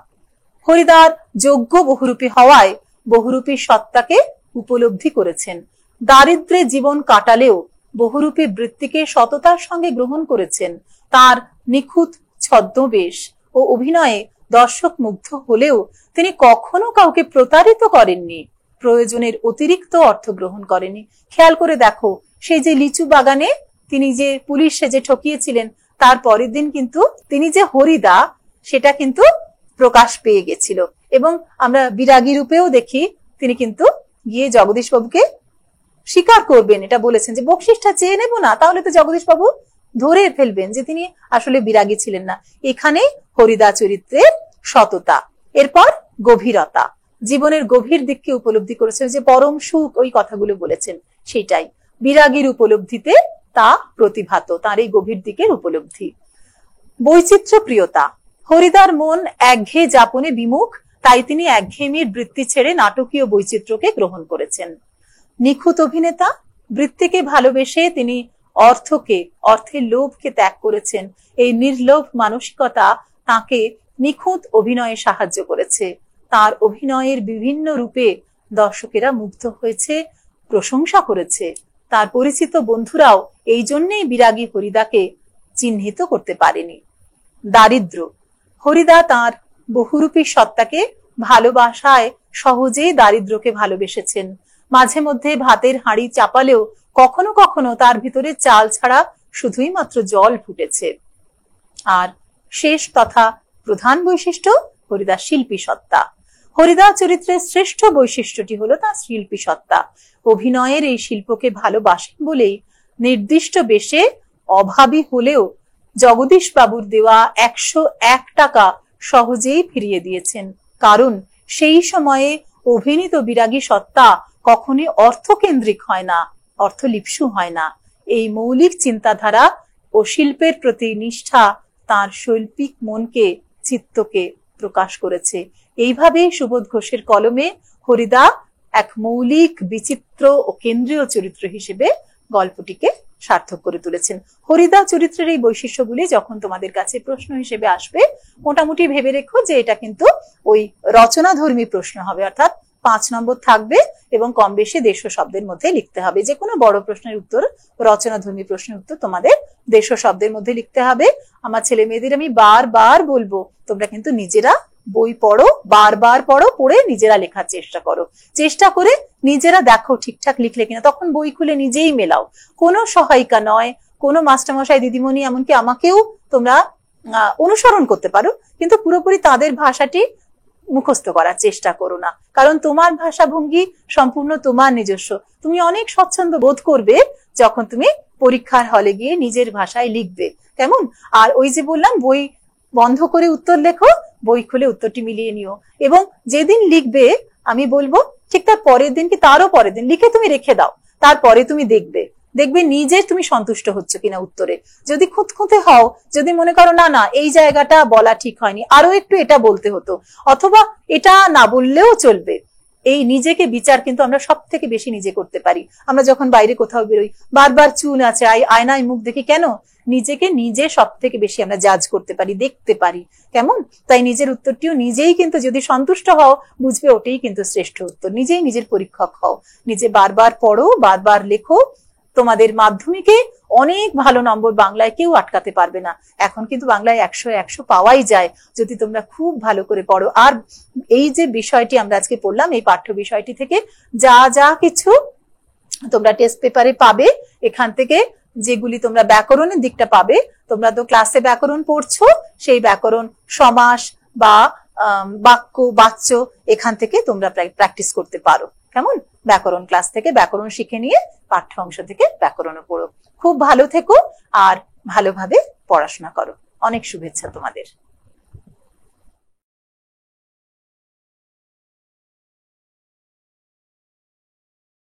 হরিদার যোগ্য বহুরূপী হওয়ায় বহুরূপী সত্তাকে উপলব্ধি করেছেন। দারিদ্র্যে জীবন কাটালেও বহুরূপী বৃত্তিকে সততার সঙ্গে গ্রহণ করেছেন। তার নিখুঁত ছদ্মবেশ ও অভিনয়ে দর্শক মুগ্ধ হলেও তিনি কখনো কাউকে প্রতারিত করেননি, প্রয়োজনের অতিরিক্ত অর্থ গ্রহণ করেনি। খেয়াল করে দেখো, সেই যে লিচু বাগানে তিনি যে পুলিশ সেজে ঠকিয়েছিলেন, তার পরের দিন কিন্তু তিনি যে হরিদা সেটা কিন্তু প্রকাশ পেয়ে গেছিল। এবং আমরা বিরাগী রূপেও দেখি তিনি কিন্তু গিয়ে জগদীশ বাবুকে স্বীকার করবেন, এটা বলেছেন যে বকশিসটা চেয়ে নেব না, তাহলে তো জগদীশ বাবু ধরে ফেলবেন যে তিনি আসলে বিরাগী ছিলেন না। এখানে হরিদা চরিত্রের সততা, এরপর গভীরতা, জীবনের গভীর দিককে উপলব্ধি করেছেন, যে পরম সুখ ওই কথাগুলো বলেছেন, সেটাই বিরাগীর উপলব্ধিতে তা প্রতিভাত, তার এই গভীর দিকের উপলব্ধি। বৈচিত্র্য প্রিয়তা, হরিদার মন একঘেয়ে যাপনে বিমুখ, তাই তিনি একঘেয়েমির বৃত্তি ছেড়ে নাটকীয় বৈচিত্র্যকে গ্রহণ করেছেন। নিখুঁত অভিনেতা, বৃত্তিকে ভালোবেসে তিনি অর্থের লোভকে ত্যাগ করেছেন। এই নির্লোভ মানসিকতা তাকে নিখুঁত অভিনয়ে সাহায্য করেছে। তার অভিনয়ের বিভিন্ন রূপে দর্শকেরা মুগ্ধ হয়েছে, প্রশংসা করেছে। তার পরিচিত বন্ধুরাও এই জন্যই বিরাগী হরিদাকে চিহ্নিত করতে পারেনি। দারিদ্র, হরিদা তার বহুরূপী সত্তাকে ভালোবাসায় সহজেই দারিদ্রকে ভালোবেসেছেন। মাঝে মধ্যে ভাতের হাঁড়ি চাপালেও কখনো কখনো তার ভিতরে চাল ছাড়া শুধুই মাত্র জল ফুটেছে। আর শেষ তথা প্রধান বৈশিষ্ট্য হরিদার শিল্পী সত্তা। হরিদা চরিত্রের শ্রেষ্ঠ বৈশিষ্ট্যটি হলো তার শিল্পী সত্তা। অভিনয়ের এই শিল্পকে ভালোবাসেন বলেই নির্দিষ্ট বেশে অভাবী হলেও জগদীশ বাবুর দেওয়া 101 টাকা সহজেই ফিরিয়ে দিয়েছেন, কারণ সেই সময়ে অভিনীত বিরাগী সত্তা কখনোই অর্থকেন্দ্রিক হয় না, অর্থলিপ্সু হয় না। এই মৌলিক চিন্তাধারা ও শিল্পের প্রতি নিষ্ঠা তার শৈল্পিক মনকে, চিত্তকে প্রকাশ করেছে। এইভাবেই সুবোধ ঘোষের কলমে হরিদা এক মৌলিক, বিচিত্র ও কেন্দ্রীয় চরিত্র হিসেবে গল্পটিকে সার্থক করে তুলেছেন। হরিদা চরিত্রের এই বৈশিষ্ট্যগুলি যখন তোমাদের কাছে প্রশ্ন হিসেবে আসবে, মোটামুটি ভেবে রেখো যে এটা কিন্তু ওই রচনাধর্মী প্রশ্ন হবে, অর্থাৎ 5 নম্বর থাকবে এবং কম বেশি 150 শব্দের মধ্যে লিখতে হবে। যে কোনো বড় প্রশ্নের উত্তর, রচনাধর্মী প্রশ্নের উত্তর তোমাদের 150 শব্দের মধ্যে লিখতে হবে। আমার ছেলে মেয়েদের আমি বারবার বলবো, তোমরা কিন্তু নিজেরা বই পড়ো, বারবার পড়ো, পড়ে নিজেরা লেখার চেষ্টা করে নিজেরা দেখো ঠিকঠাক লিখলে কিনা। তখন বই খুলে নিজেই মেলাও, কোনো সহায়িকা নয়, কোনো মাস্টারমশাই দিদিমণি, এমনকি আমাকেও তোমরা অনুসরণ করতে পারো, কিন্তু পুরোপুরি তাদের ভাষাটি মুখস্থ করার চেষ্টা করো না, কারণ তোমার ভাষা ভঙ্গি সম্পূর্ণ তোমার নিজস্ব। তুমি অনেক স্বচ্ছন্দ বোধ করবে যখন তুমি পরীক্ষার হলে গিয়ে নিজের ভাষায় লিখবে, কেমন? আর ওই যে বললাম, বই বন্ধ করে উত্তর লেখো, বই খুলে উত্তরটি মিলিয়ে নিও, এবং যেদিন লিখবে আমি বলবো ঠিক তার পরের দিন কি তারও পরের দিন লিখে তুমি রেখে দাও, তারপরে তুমি দেখবে নিজে তুমি সন্তুষ্ট হচ্ছে কিনা উত্তরে। যদি খুঁতখুঁতে হও, যদি মনে করো না না এই জায়গাটা বলা ঠিক হয়নি, আরো একটু এটা বলতে হতো, অথবা এটা না বললেও চলবে, এই নিজেকে বিচার কিন্তু আমরা সব থেকে বেশি নিজে করতে পারি। আমরা যখন বাইরে কোথাও বেরোই, বারবার চুল আছে, আয়নায় মুখ দেখি, কেন? নিজেকে নিজে সব থেকে বেশি আমরা জাজ করতে পারি, দেখতে পারি, কেমন? তাই নিজের উত্তরটিও নিজেই কিন্তু যদি সন্তুষ্ট হও, বুঝবে ওটাই কিন্তু শ্রেষ্ঠ উত্তর। নিজেই নিজের পরীক্ষক হও, নিজে বারবার পড়ো, বারবার লেখো। তোমাদের মাধ্যমিকে অনেক ভালো নম্বর বাংলায় কেউ আটকাতে পারবে না। এখন কিন্তু বাংলায় 100 পাওয়াই যায় যদি তোমরা খুব ভালো করে পড়ো। আর এই যে বিষয়টি আমরা আজকে পড়লাম, এই পাঠ্য বিষয়টি থেকে যা যা কিছু তোমরা টেস্ট পেপারে পাবে, এখান থেকে যেগুলি তোমরা ব্যাকরণের দিকটা পাবে, তোমরা তো ক্লাসে ব্যাকরণ পড়ছো, সেই ব্যাকরণ, সমাস বা বাক্য, বাচ্য, এখান থেকে তোমরা প্র্যাকটিস করতে পারো, কেমন? ব্যাকরণ ক্লাস থেকে ব্যাকরণ শিখে নিয়ে পাঠ্য অংশ থেকে ব্যাকরণও পড়ো। খুব ভালো থেকো আর ভালোভাবে পড়াশোনা করো। অনেক শুভেচ্ছা তোমাদের।